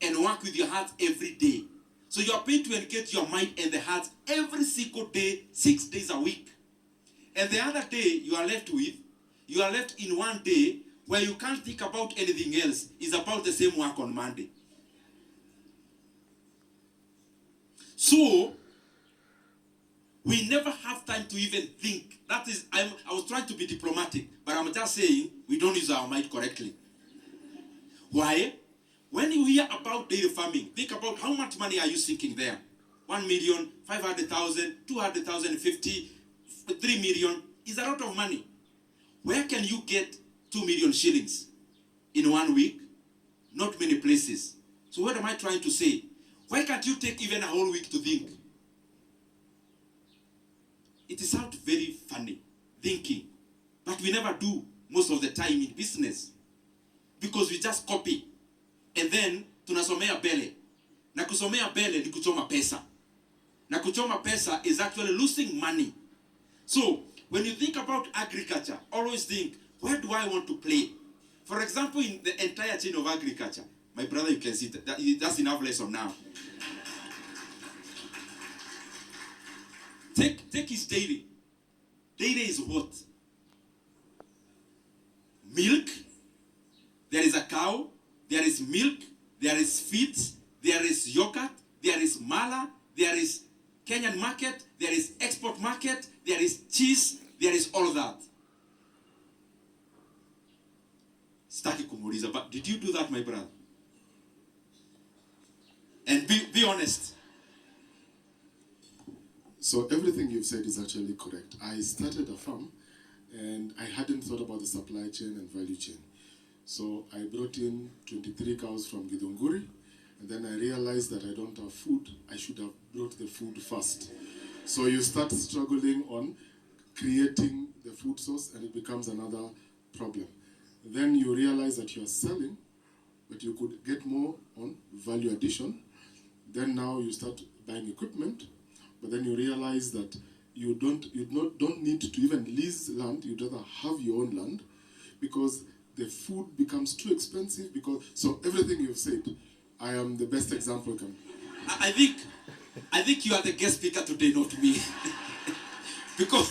and work with your heart every day? So you are paid to engage your mind and the heart every single day, 6 days a week. And the other day you are left in one day where you can't think about anything else. It's about the same work on Monday. So we never have time to even think. That is, I was trying to be diplomatic, but I'm just saying we don't use our mind correctly. Why? When you hear about dairy farming, think about how much money are you sinking there? 1 million, 500,000, 200,000, 50, 3 million is a lot of money. Where can you get 2 million shillings in 1 week? Not many places. So what am I trying to say? Why can't you take even a whole week to think? It sounds very funny, thinking. But we never do most of the time in business. Because we just copy. And then, tunasomea bele. Na kusomea bele ni kuchoma pesa. Na kuchoma pesa is actually losing money. So, when you think about agriculture, always think, where do I want to play? For example, in the entire chain of agriculture, my brother, you can see that's enough lesson now. Take his dairy. Dairy is what? Milk. There is a cow. There is milk. There is feed. There is yogurt. There is mala. There is Kenyan market. There is export market. There is cheese. There is all that. Sitaki kumuuliza, but did you do that, my brother? And be honest. So everything you've said is actually correct. I started a farm and I hadn't thought about the supply chain and value chain. So I brought in 23 cows from Githunguri, and then I realized that I don't have food. I should have brought the food first. So you start struggling on creating the food source and it becomes another problem. Then you realize that you are selling, but you could get more on value addition. Then now you start buying equipment, but then you realize that you don't need to even lease land. You'd rather have your own land because the food becomes too expensive. So everything you've said, I am the best example you can. I think you are the guest speaker today, not me. because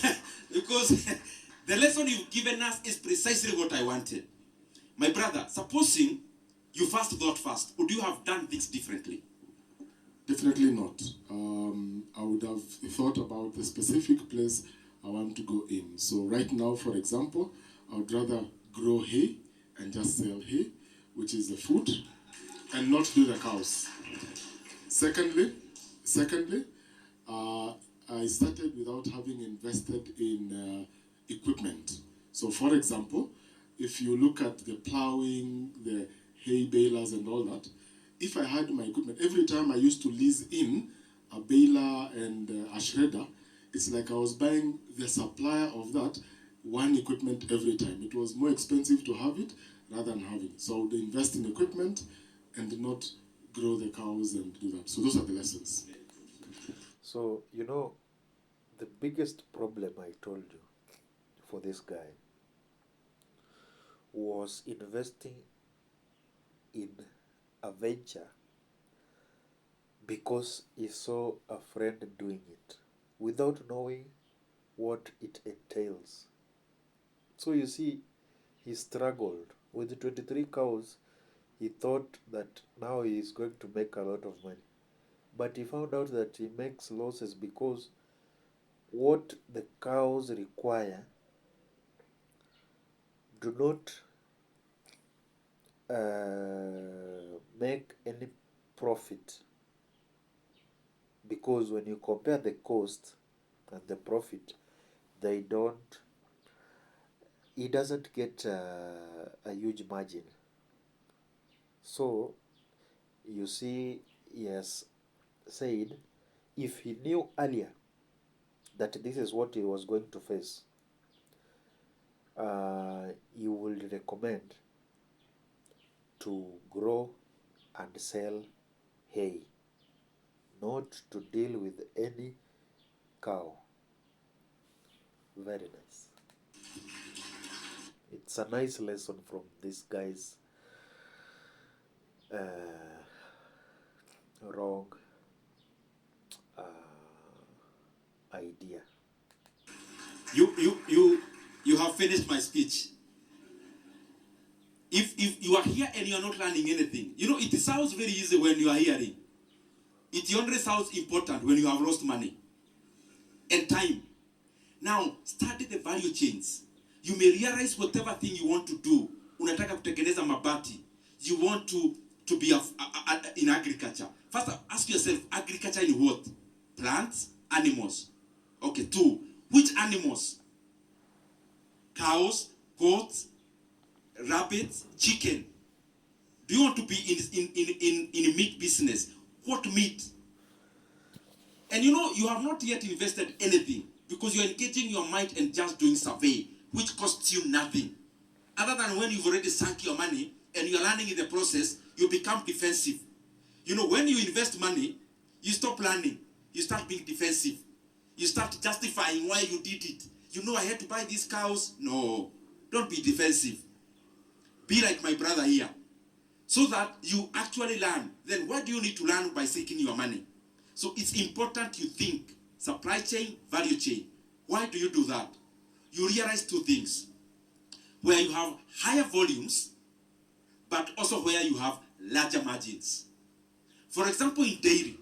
the lesson you've given us is precisely what I wanted. My brother, supposing you first thought first, would you have done things differently? Definitely not. I would have thought about the specific place I want to go in. So right now, for example, I would rather grow hay and just sell hay, which is the food, and not do the cows. Secondly, I started without having invested in equipment. So for example, if you look at the plowing, the hay balers and all that, if I had my equipment, every time I used to lease in a baler and a shredder, it's like I was buying the supplier of that one equipment every time. It was more expensive to have it rather than having it. So I would invest in equipment and not grow the cows and do that. So those are the lessons. So, the biggest problem I told you for this guy was investing in a venture because he saw a friend doing it without knowing what it entails. So you see, he struggled with the 23 cows. He thought that now he is going to make a lot of money, but he found out that he makes losses because what the cows require, do not make any profit, because when you compare the cost and the profit, they don't he doesn't get a huge margin. So you see, he has said if he knew earlier that this is what he was going to face, he would recommend to grow and sell hay, not to deal with any cow. Very nice. It's a nice lesson from this guy's wrong idea. You have finished my speech. If you are here and you are not learning anything, it sounds very easy when you are hearing. It only sounds important when you have lost money and time. Now, study the value chains. You may realize whatever thing you want to do. Unataka kutengeneza mabati. You want to be in agriculture. First, ask yourself, agriculture in what? Plants, animals. Okay, 2. Which animals? Cows, goats, rabbits, chicken. Do you want to be in a meat business? What meat? And you have not yet invested anything because you're engaging your mind and just doing survey, which costs you nothing. Other than when you've already sunk your money and you're learning in the process, you become defensive. When you invest money, you stop learning. You start being defensive. You start justifying why you did it. I had to buy these cows. No, don't be defensive. Be like my brother here. So that you actually learn. Then what do you need to learn by seeking your money? So it's important you think supply chain, value chain. Why do you do that? You realize 2 things. Where you have higher volumes, but also where you have larger margins. For example, in dairy,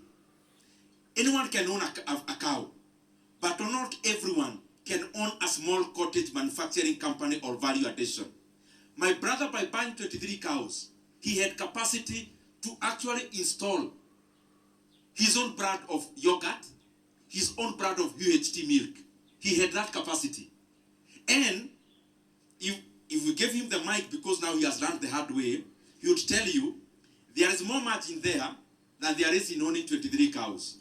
anyone can own a cow, but not everyone can own a small cottage manufacturing company or value addition. My brother, by buying 23 cows, he had capacity to actually install his own brand of yogurt, his own brand of UHT milk. He had that capacity. And if we gave him the mic, because now he has learned the hard way, he would tell you there is more margin there than there is in owning 23 cows.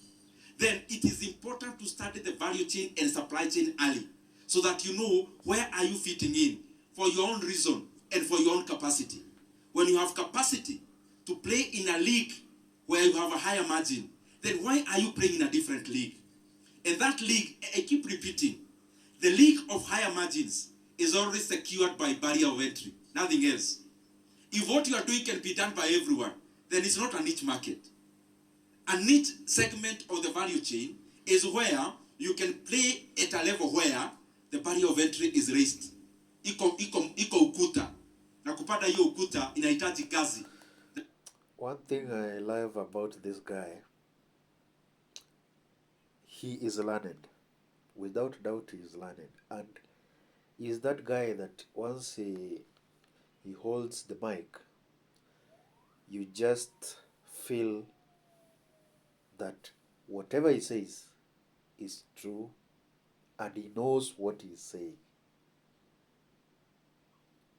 Then it is important to study the value chain and supply chain early so that you know where are you fitting in for your own reason and for your own capacity. When you have capacity to play in a league where you have a higher margin, then why are you playing in a different league? And that league, I keep repeating, the league of higher margins is already secured by barrier of entry, nothing else. If what you are doing can be done by everyone, then it's not a niche market. A niche segment of the value chain is where you can play at a level where the barrier of entry is raised. Iko ukuta. Na kupata hiyo ukuta inahitaji kazi. One thing I love about this guy, he is learned. Without doubt, he is learned. And he is that guy that once he holds the mic, you just feel that whatever he says is true and he knows what he is saying.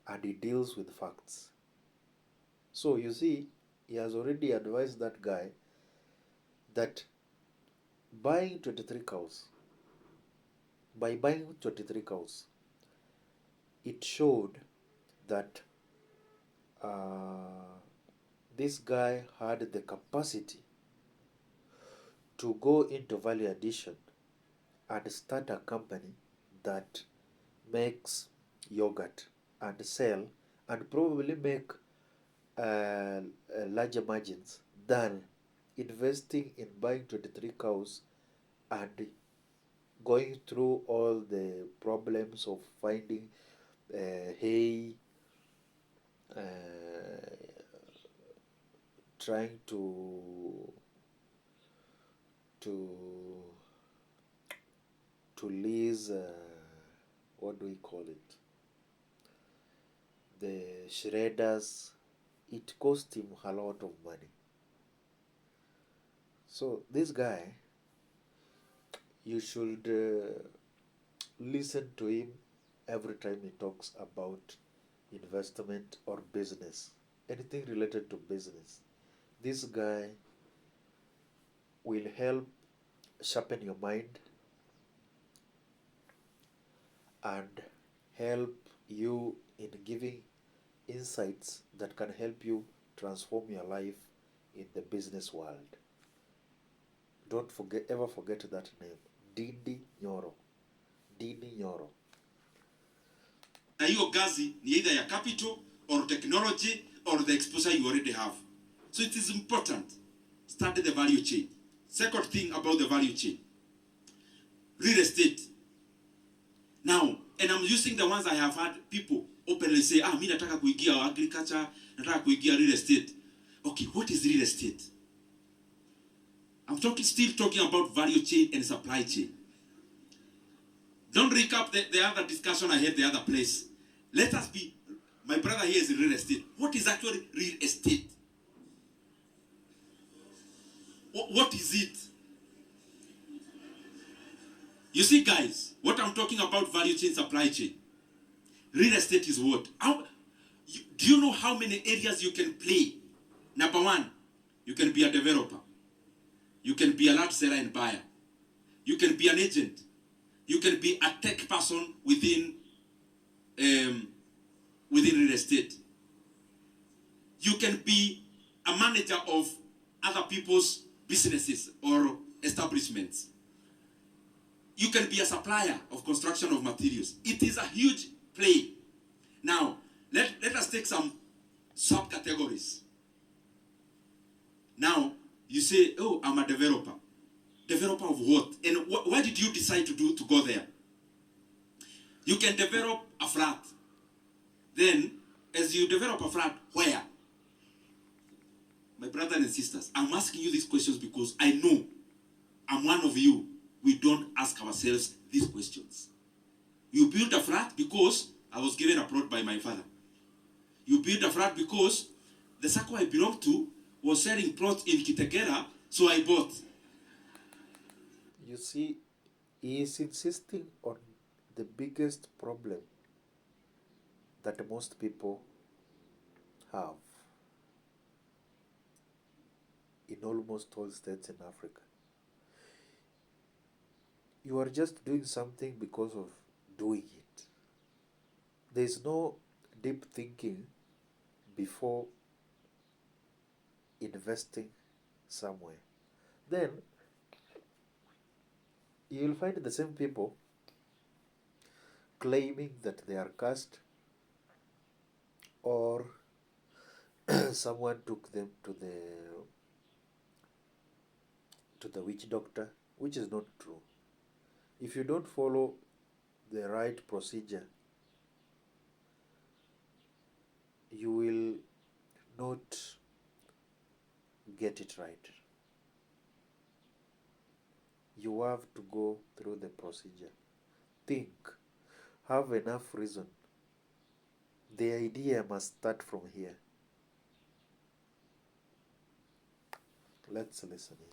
And he deals with facts. So you see, he has already advised that guy that by buying 23 cows, it showed that this guy had the capacity to go into value addition and start a company that makes yogurt and sell and probably make larger margins than investing in buying 23 cows and going through all the problems of finding hay, trying to to lease, what do we call it? The shredders. It cost him a lot of money. So this guy, you should listen to him every time he talks about investment or business, anything related to business. This guy will help sharpen your mind and help you in giving insights that can help you transform your life in the business world. Don't ever forget that name, Ndindi Nyoro. Ndindi Nyoro. Na hiyo gazi ni either ya capital or technology or the exposure you already have. So it is important. Study the value chain. Second thing about the value chain. Real estate. Now, and I'm using the ones I have had people openly say, mi nataka kuingia agriculture, nataka kuingia real estate. Okay, what is real estate? I'm still talking about value chain and supply chain. Don't recap the other discussion I had the other place. Let us be, my brother here is in real estate. What is actually real estate? What is it? You see, guys, what I'm talking about, value chain, supply chain. Real estate is what? Do you know how many areas you can play? Number one, you can be a developer. You can be a large seller and buyer. You can be an agent. You can be a tech person within real estate. You can be a manager of other people's businesses or establishments. You can be a supplier of construction of materials. It is a huge play. Now, let us take some subcategories. Now, you say, oh, I'm a developer. Developer of what? And why did you decide to go there? You can develop a flat. Then, as you develop a flat, where? My brothers and sisters, I'm asking you these questions because I know I'm one of you. We don't ask ourselves these questions. You build a flat because I was given a plot by my father. You build a flat because the circle I belong to was selling plots in Kitegera, so I bought. You see, he is insisting on the biggest problem that most people have in almost all states in Africa. You are just doing something because of doing it. There is no deep thinking before investing somewhere. Then you will find the same people claiming that they are cursed, or someone took them to the witch doctor, which is not true. If you don't follow the right procedure, you will not get it right. You have to go through the procedure. Think. Have enough reason. The idea must start from here. Let's listen in.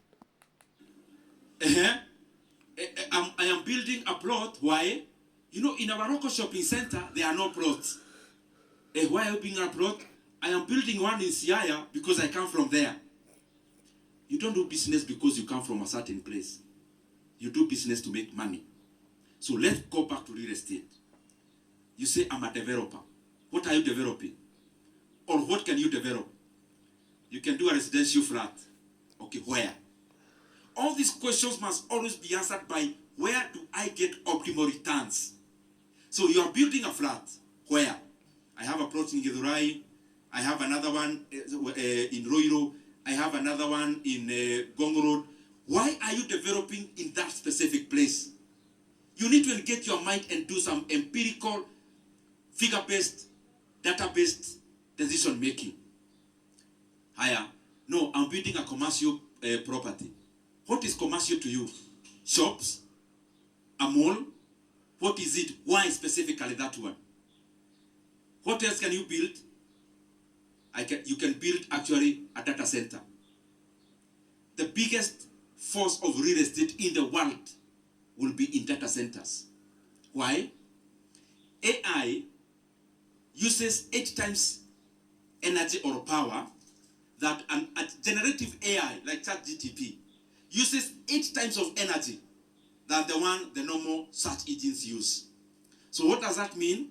I am building a plot. Why? You know, in our local shopping center, there are no plots. Why am I building a plot? I am building one in Siaya because I come from there. You don't do business because you come from a certain place. You do business to make money. So let's go back to real estate. You say, I'm a developer. What are you developing? Or what can you develop? You can do a residential flat. Okay, where? All these questions must always be answered by, where do I get optimal returns? So you are building a flat. Where? I have a plot in Githurai. I have another one in Roiro. I have another one in Gong Road. Why are you developing in that specific place? You need to engage your mind and do some empirical, figure-based, data-based decision making. Higher. No, I'm building a commercial property. What is commercial to you? Shops? A mall? What is it? Why specifically that one? What else can you build? You can build actually a data center. The biggest force of real estate in the world will be in data centers. Why? AI uses 8 times energy or power that a generative AI like ChatGPT uses 8 times of energy than the normal search engines use. So what does that mean?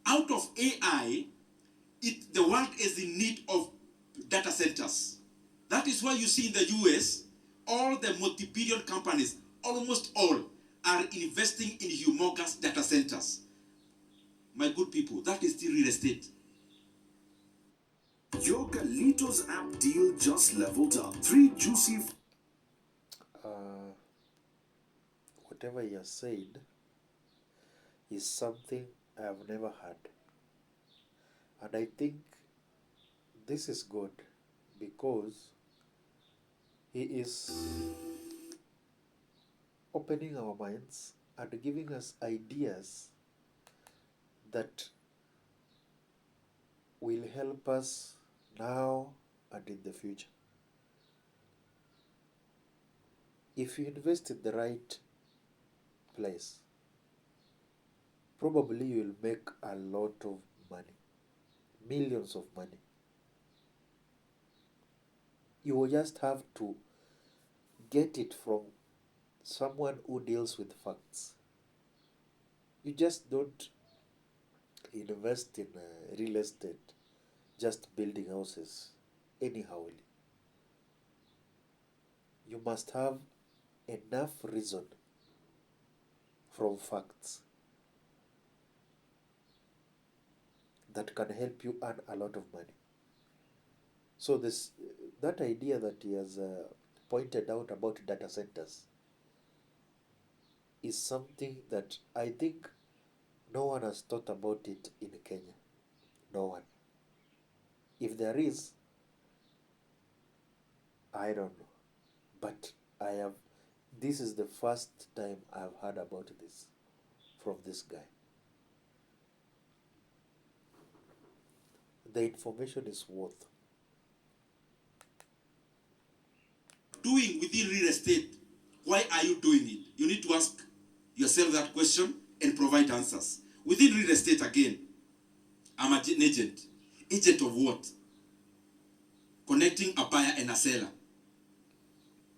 Out of AI, the world is in need of data centers. That is why you see in the US, all the multi-billion companies, almost all, are investing in humongous data centers. My good people, that is still real estate. Your Galitos app deal just leveled up. 3 juicy... Whatever you have said is something I have never heard. And I think this is good because he is opening our minds and giving us ideas that will help us now and in the future. If you invest in the right place, probably you will make a lot of money, millions of money. You will just have to get it from someone who deals with facts. You just don't invest in real estate just building houses anyhow. You must have enough reason from facts that can help you earn a lot of money. So that idea that he has pointed out about data centers is something that I think no one has thought about it in Kenya. No one. If there is, I don't know. But this is the first time I've heard about this from this guy. The information is worth. Doing within real estate, why are you doing it? You need to ask yourself that question and provide answers. Within real estate, again, I'm an agent. Agent of what? Connecting a buyer and a seller.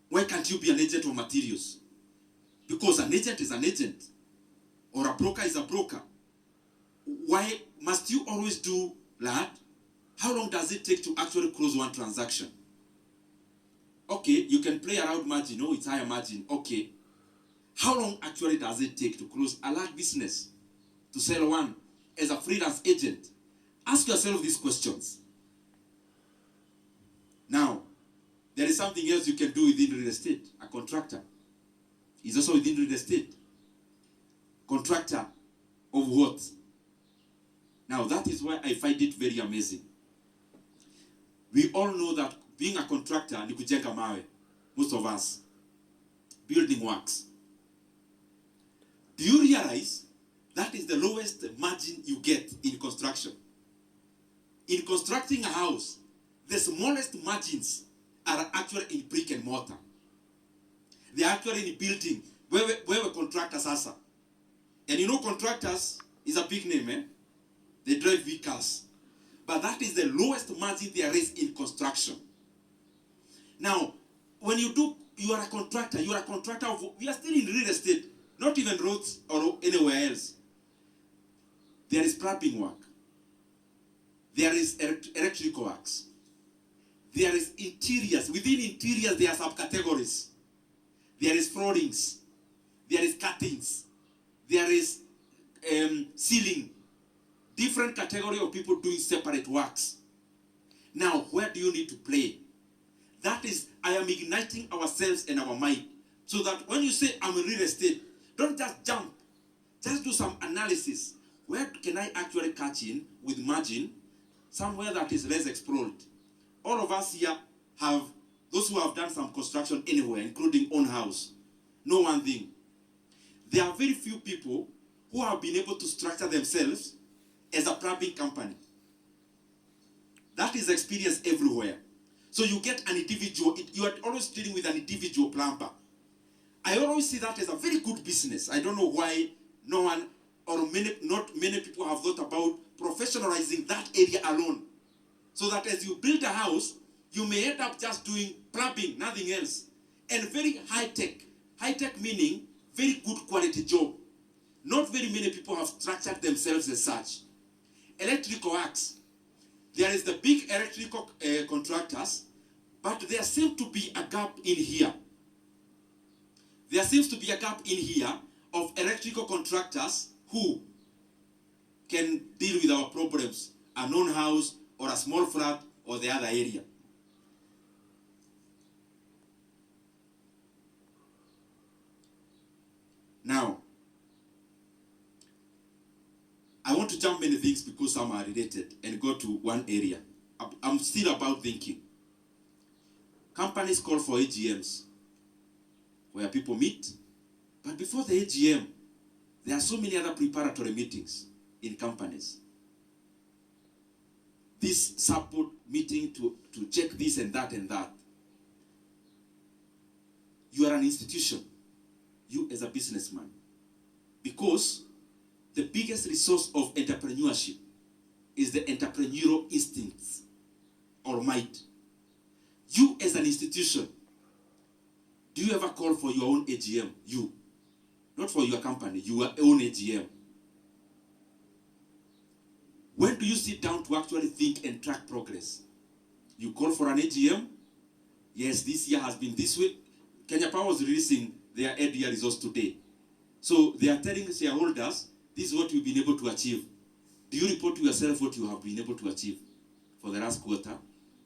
Why can't you be an agent of materials? Because an agent is an agent. Or a broker is a broker. Why must you always do that? How long does it take to actually close one transaction? Okay, you can play around margin. Oh, it's higher margin. Okay. How long actually does it take to close a large business? To sell one as a freelance agent? Ask yourself these questions. Now, there is something else you can do within real estate. A contractor is also within real estate. Contractor of what? Now, that is why I find it very amazing. We all know that being a contractor ni kujenga mawe. Most of us. Building works. Do you realize that is the lowest margin you get in construction? In constructing a house, the smallest margins are actually in brick and mortar. They are actually in building. Where contractors are. And you know contractors is a big name, eh? They drive vehicles. But that is the lowest margin there is in construction. Now, when you are a contractor of, we are still in real estate, not even roads or anywhere else. There is plumbing work. There is electrical works. There is interiors. Within interiors, there are subcategories. There is floorings. There is curtains. There is ceiling. Different category of people doing separate works. Now, where do you need to play? That is, I am igniting ourselves and our mind. So that when you say, I'm in real estate, don't just jump. Just do some analysis. Where can I actually catch in with margin? Somewhere that is less explored. All of us here have, those who have done some construction anywhere, including own house, know one thing. there are very few people who have been able to structure themselves as a plumbing company. That is experienced everywhere. So you get an individual, you are always dealing with an individual plumber. I always see that as a very good business. I don't know why no one or not many people have thought about professionalizing that area alone. So that as you build a house, you may end up just doing plumbing, nothing else. And very high-tech. High-tech meaning very good quality job. Not very many people have structured themselves as such. Electrical works. There is the big electrical contractors, but there seems to be a gap in here. There seems to be a gap in here of electrical contractors who can deal with our problems, a non-house or a small flat or the other area. Now, I want to jump many things because some are related and go to one area. I'm still about thinking. Companies call for AGMs where people meet, but before the AGM, there are so many other preparatory meetings in companies. This support meeting to check this and that and that. You are an institution, you as a businessman, because the biggest resource of entrepreneurship is the entrepreneurial instincts or might. You as an institution, do you ever call for your own AGM? You. Not for your company, your own AGM. When do you sit down to actually think and track progress? You call for an AGM? Yes, this year has been this way. Kenya Power is releasing their end-year results today. So they are telling shareholders, this is what you've been able to achieve. Do you report to yourself what you have been able to achieve for the last quarter,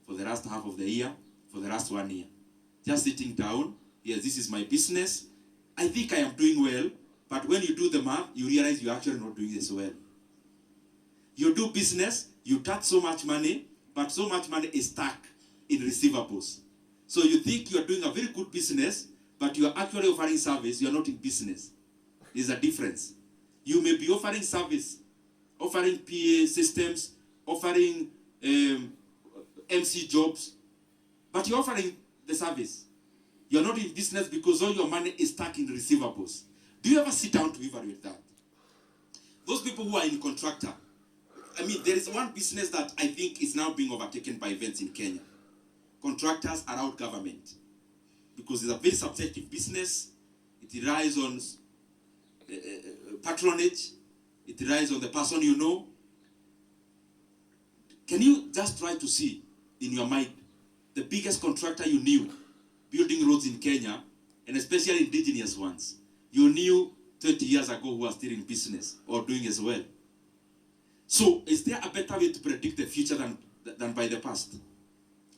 for the last half of the year, for the last 1 year? Just sitting down, yes, this is my business. I think I am doing well, but when you do the math, you realize you're actually not doing this well. You do business, you touch so much money, but so much money is stuck in receivables. So you think you're doing a very good business, but you're actually offering service, you're not in business. There's a difference. You may be offering service, offering PA systems, offering MC jobs, but you're offering the service. You're not in business because all your money is stuck in receivables. Do you ever sit down to evaluate that? Those people who are in contractor, I mean, there is one business that I think is now being overtaken by events in Kenya. Contractors around government. Because it's a very subjective business. It relies on patronage. It relies on the person you know. Can you just try to see in your mind the biggest contractor you knew building roads in Kenya, and especially indigenous ones, you knew 20 years ago who are still in business or doing as well? So is there a better way to predict the future than by the past?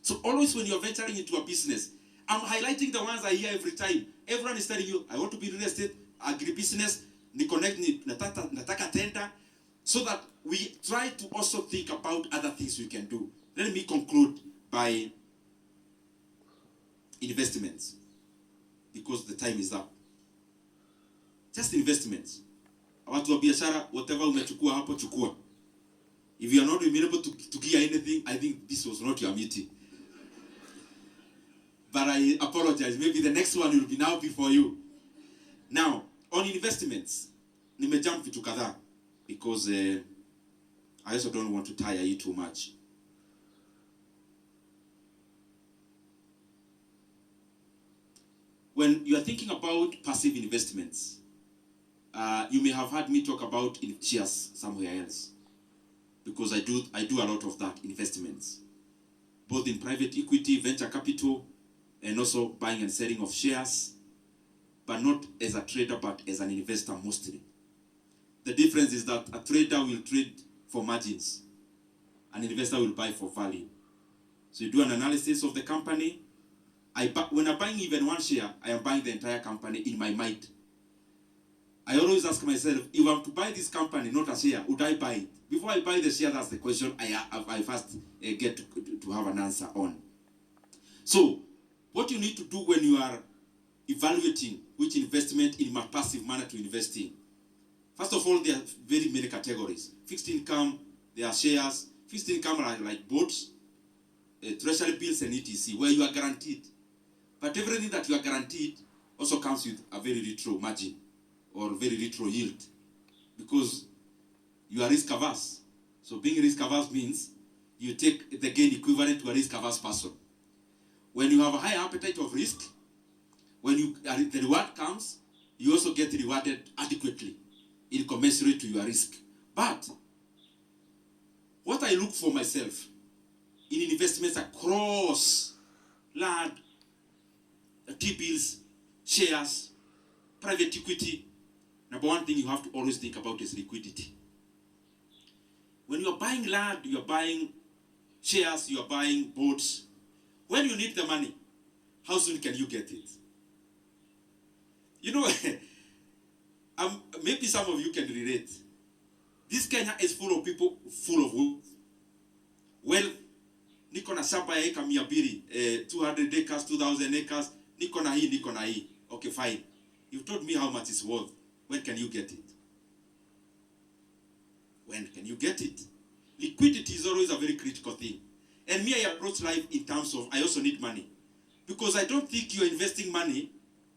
So always when you're venturing into a business, I'm highlighting the ones I hear every time. Everyone is telling you, I want to be real estate, agribusiness, nataka tender, so that we try to also think about other things we can do. Let me conclude by investments, because the time is up. Just investments. Watu wa biashara, whatever umechukua hapo chukua. If you are not able to gear anything, I think this was not your meeting. But I apologize. Maybe the next one will be now before you. Now, on investments, nimejump vitu kadhaa because I also don't want to tire you too much. When you are thinking about passive investments, you may have heard me talk about in shares somewhere else, because I do a lot of that investments, both in private equity, venture capital, and also buying and selling of shares, but not as a trader, but as an investor mostly. The difference is that a trader will trade for margins, an investor will buy for value. So you do an analysis of the company. When I'm buying even one share, I am buying the entire company in my mind. I always ask myself, if I'm to buy this company, not a share, would I buy it? Before I buy the share, that's the question I first get to have an answer on. So, what you need to do when you are evaluating which investment in a passive manner to invest in. First of all, there are very many categories. Fixed income, there are shares. Fixed income are like bonds, treasury bills, and etc., where you are guaranteed. But everything that you are guaranteed also comes with a very little margin or very little yield because you are risk averse. So being risk averse means you take the gain equivalent to a risk averse person. When you have a high appetite of risk, when the reward comes, you also get rewarded adequately, incommensurate to your risk. But what I look for myself in investments across land, T-bills, shares, private equity, number one thing you have to always think about is liquidity. When you are buying land, you are buying shares, you are buying boats, when you need the money, how soon can you get it? You know, maybe some of you can relate. This Kenya is full of people full of wealth. Wealth, niko na shamba ya eka 200, 200 acres, 2,000 acres, niko na hii. Okay, fine. You told me how much it's worth. When can you get it? When can you get it? Liquidity is always a very critical thing. And me, I approach life in terms of, I also need money. Because I don't think you're investing money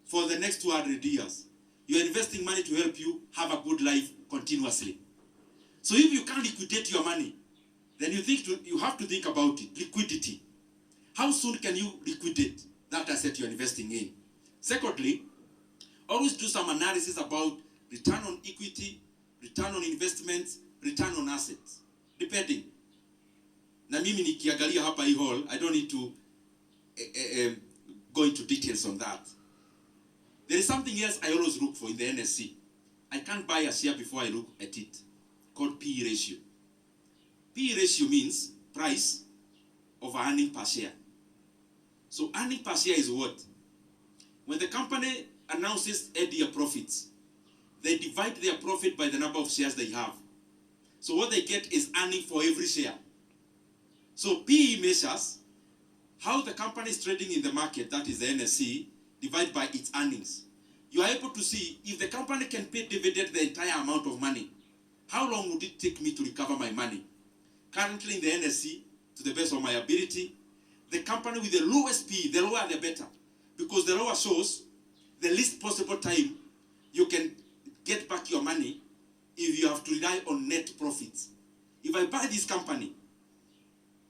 for the next 200 years. You're investing money to help you have a good life continuously. So if you can't liquidate your money, then you have to think about it. Liquidity. How soon can you liquidate that asset you're investing in? Secondly, always do some analysis about return on equity, return on investments, return on assets. Depending. Na mimi nikiangalia hapa hii hall, I don't need to go into details on that. There is something else I always look for in the NSC. I can't buy a share before I look at it, called PE ratio. PE ratio means price of earning per share. So earning per share is what? When the company announces end-year profits, they divide their profit by the number of shares they have. So what they get is earning for every share. So PE measures how the company is trading in the market, that is the NSC, divided by its earnings. You are able to see if the company can pay dividend the entire amount of money, how long would it take me to recover my money? Currently in the NSC, to the best of my ability, the company with the lowest PE, the lower the better. Because the lower shows the least possible time you can get back your money if you have to rely on net profits. If I buy this company,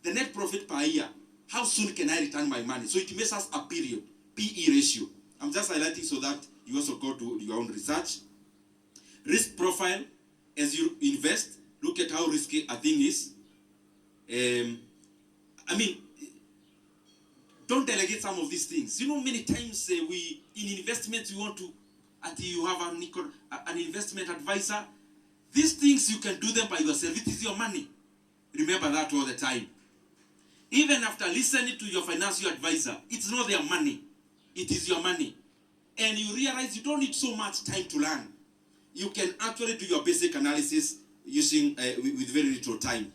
the net profit per year, how soon can I return my money? So it measures a period, PE ratio. I'm just highlighting so that you also go to your own research. Risk profile, as you invest, look at how risky a thing is. Don't delegate some of these things. You know, many times in investments, we want to, until you have an investment advisor. These things, you can do them by yourself. It is your money. Remember that all the time. Even after listening to your financial advisor, it's not their money. It is your money. And you realize you don't need so much time to learn. You can actually do your basic analysis using with very little time.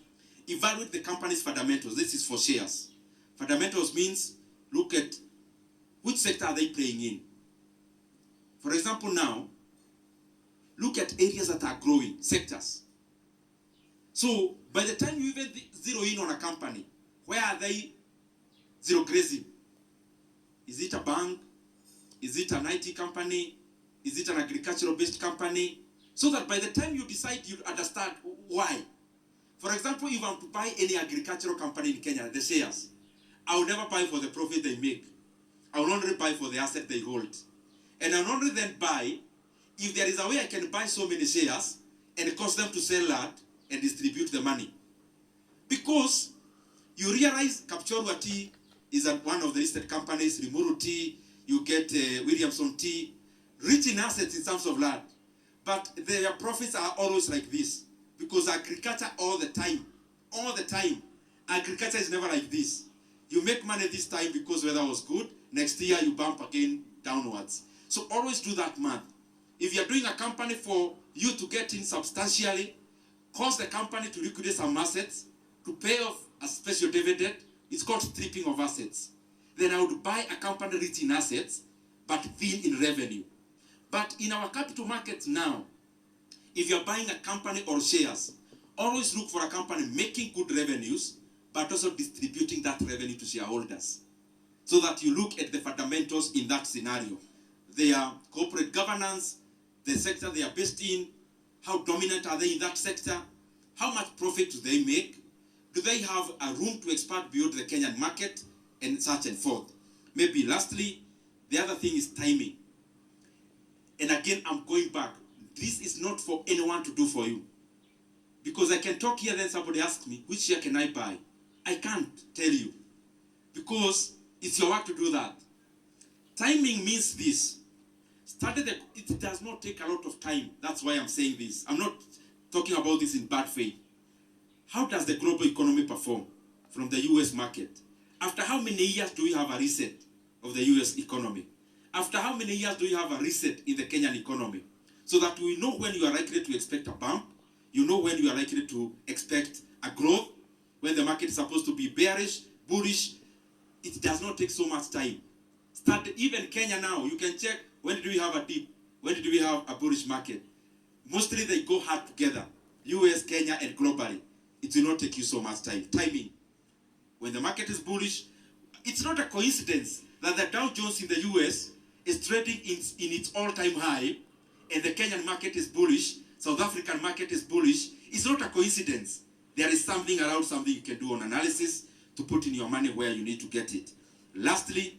Evaluate the company's fundamentals. This is for shares. Fundamentals means look at which sector are they playing in. For example, now, look at areas that are growing, sectors. So, by the time you even zero in on a company, where are they zero grazing? Is it a bank? Is it an IT company? Is it an agricultural-based company? So that by the time you decide, you understand why. For example, if I'm to buy any agricultural company in Kenya, the shares, I will never buy for the profit they make. I will only buy for the asset they hold. And I will only then buy if there is a way I can buy so many shares and cause them to sell that and distribute the money. Because you realize Kapchorwa Tea is one of the listed companies, Limuru Tea, you get Williamson Tea, rich in assets in terms of land. But their profits are always like this. Because agriculture all the time, agriculture is never like this. You make money this time because weather was good, next year you bump again downwards. So always do that math. If you're doing a company for you to get in substantially, cause the company to liquidate some assets, to pay off a special dividend, it's called stripping of assets. Then I would buy a company rich in assets, but thin in revenue. But in our capital markets now, if you're buying a company or shares, always look for a company making good revenues, but also distributing that revenue to shareholders. So that you look at the fundamentals in that scenario. Their corporate governance, the sector they are based in, how dominant are they in that sector, how much profit do they make, do they have a room to expand beyond the Kenyan market, and such and forth. Maybe lastly, the other thing is timing. And again, I'm going back. This is not for anyone to do for you. Because I can talk here, then somebody asks me, which share can I buy? I can't tell you. Because it's your work to do that. Timing means this. It does not take a lot of time. That's why I'm saying this. I'm not talking about this in bad faith. How does the global economy perform from the US market? After how many years do we have a reset of the US economy? After how many years do we have a reset in the Kenyan economy? So that we know when you are likely to expect a bump, you know when you are likely to expect a growth, when the market is supposed to be bearish, bullish. It does not take so much time. Even Kenya now, you can check when did we have a dip, when did we have a bullish market. Mostly they go hard together, US, Kenya, and globally. It will not take you so much time. Timing. When the market is bullish, it's not a coincidence that the Dow Jones in the US is trading in its all-time high, and the Kenyan market is bullish, South African market is bullish. It's not a coincidence. There is something around something you can do on analysis to put in your money where you need to get it. Lastly,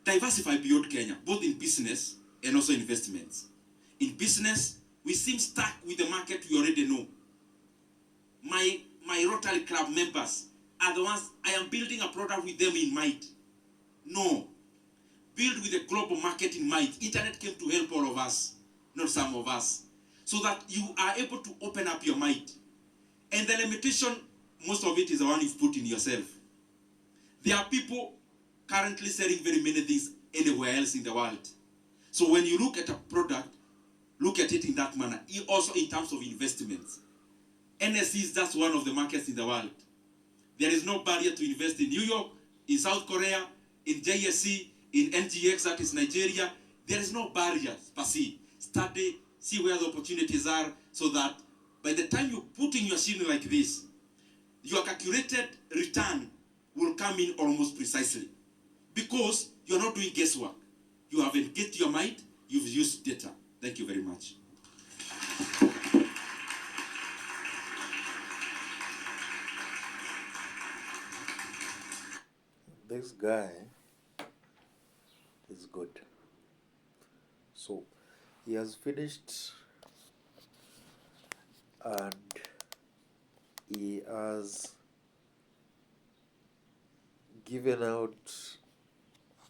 diversify beyond Kenya, both in business and also investments. In business, we seem stuck with the market we already know. My Rotary Club members are the ones, I am building a product with them in mind. No. Build with the global market in mind. Internet came to help all of us, not some of us. So that you are able to open up your mind. And the limitation, most of it is the one you've put in yourself. There are people currently selling very many things anywhere else in the world. So when you look at a product, look at it in that manner. Also in terms of investments. NSE is just one of the markets in the world. There is no barrier to invest in New York, in South Korea, in JSE, in NGX, that is Nigeria. There is no barrier per se. Study, see where the opportunities are, so that by the time you put in your machine like this, your calculated return will come in almost precisely. Because you're not doing guesswork. You have engaged your mind, you've used data. Thank you very much. This guy is good. So he has finished and he has given out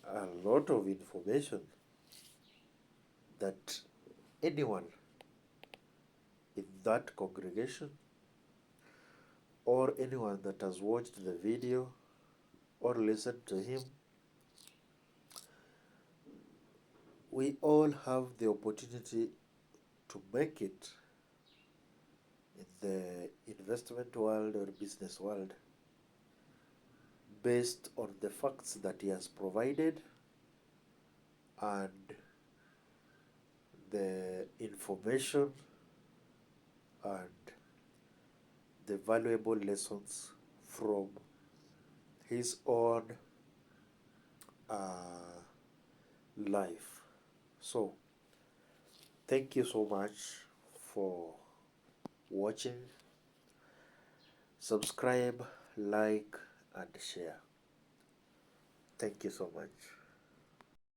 a lot of information that anyone in that congregation or anyone that has watched the video or listened to him, we all have the opportunity to make it in the investment world or business world based on the facts that he has provided and the information and the valuable lessons from his own life. So, thank you so much for watching. Subscribe, like, and share. Thank you so much.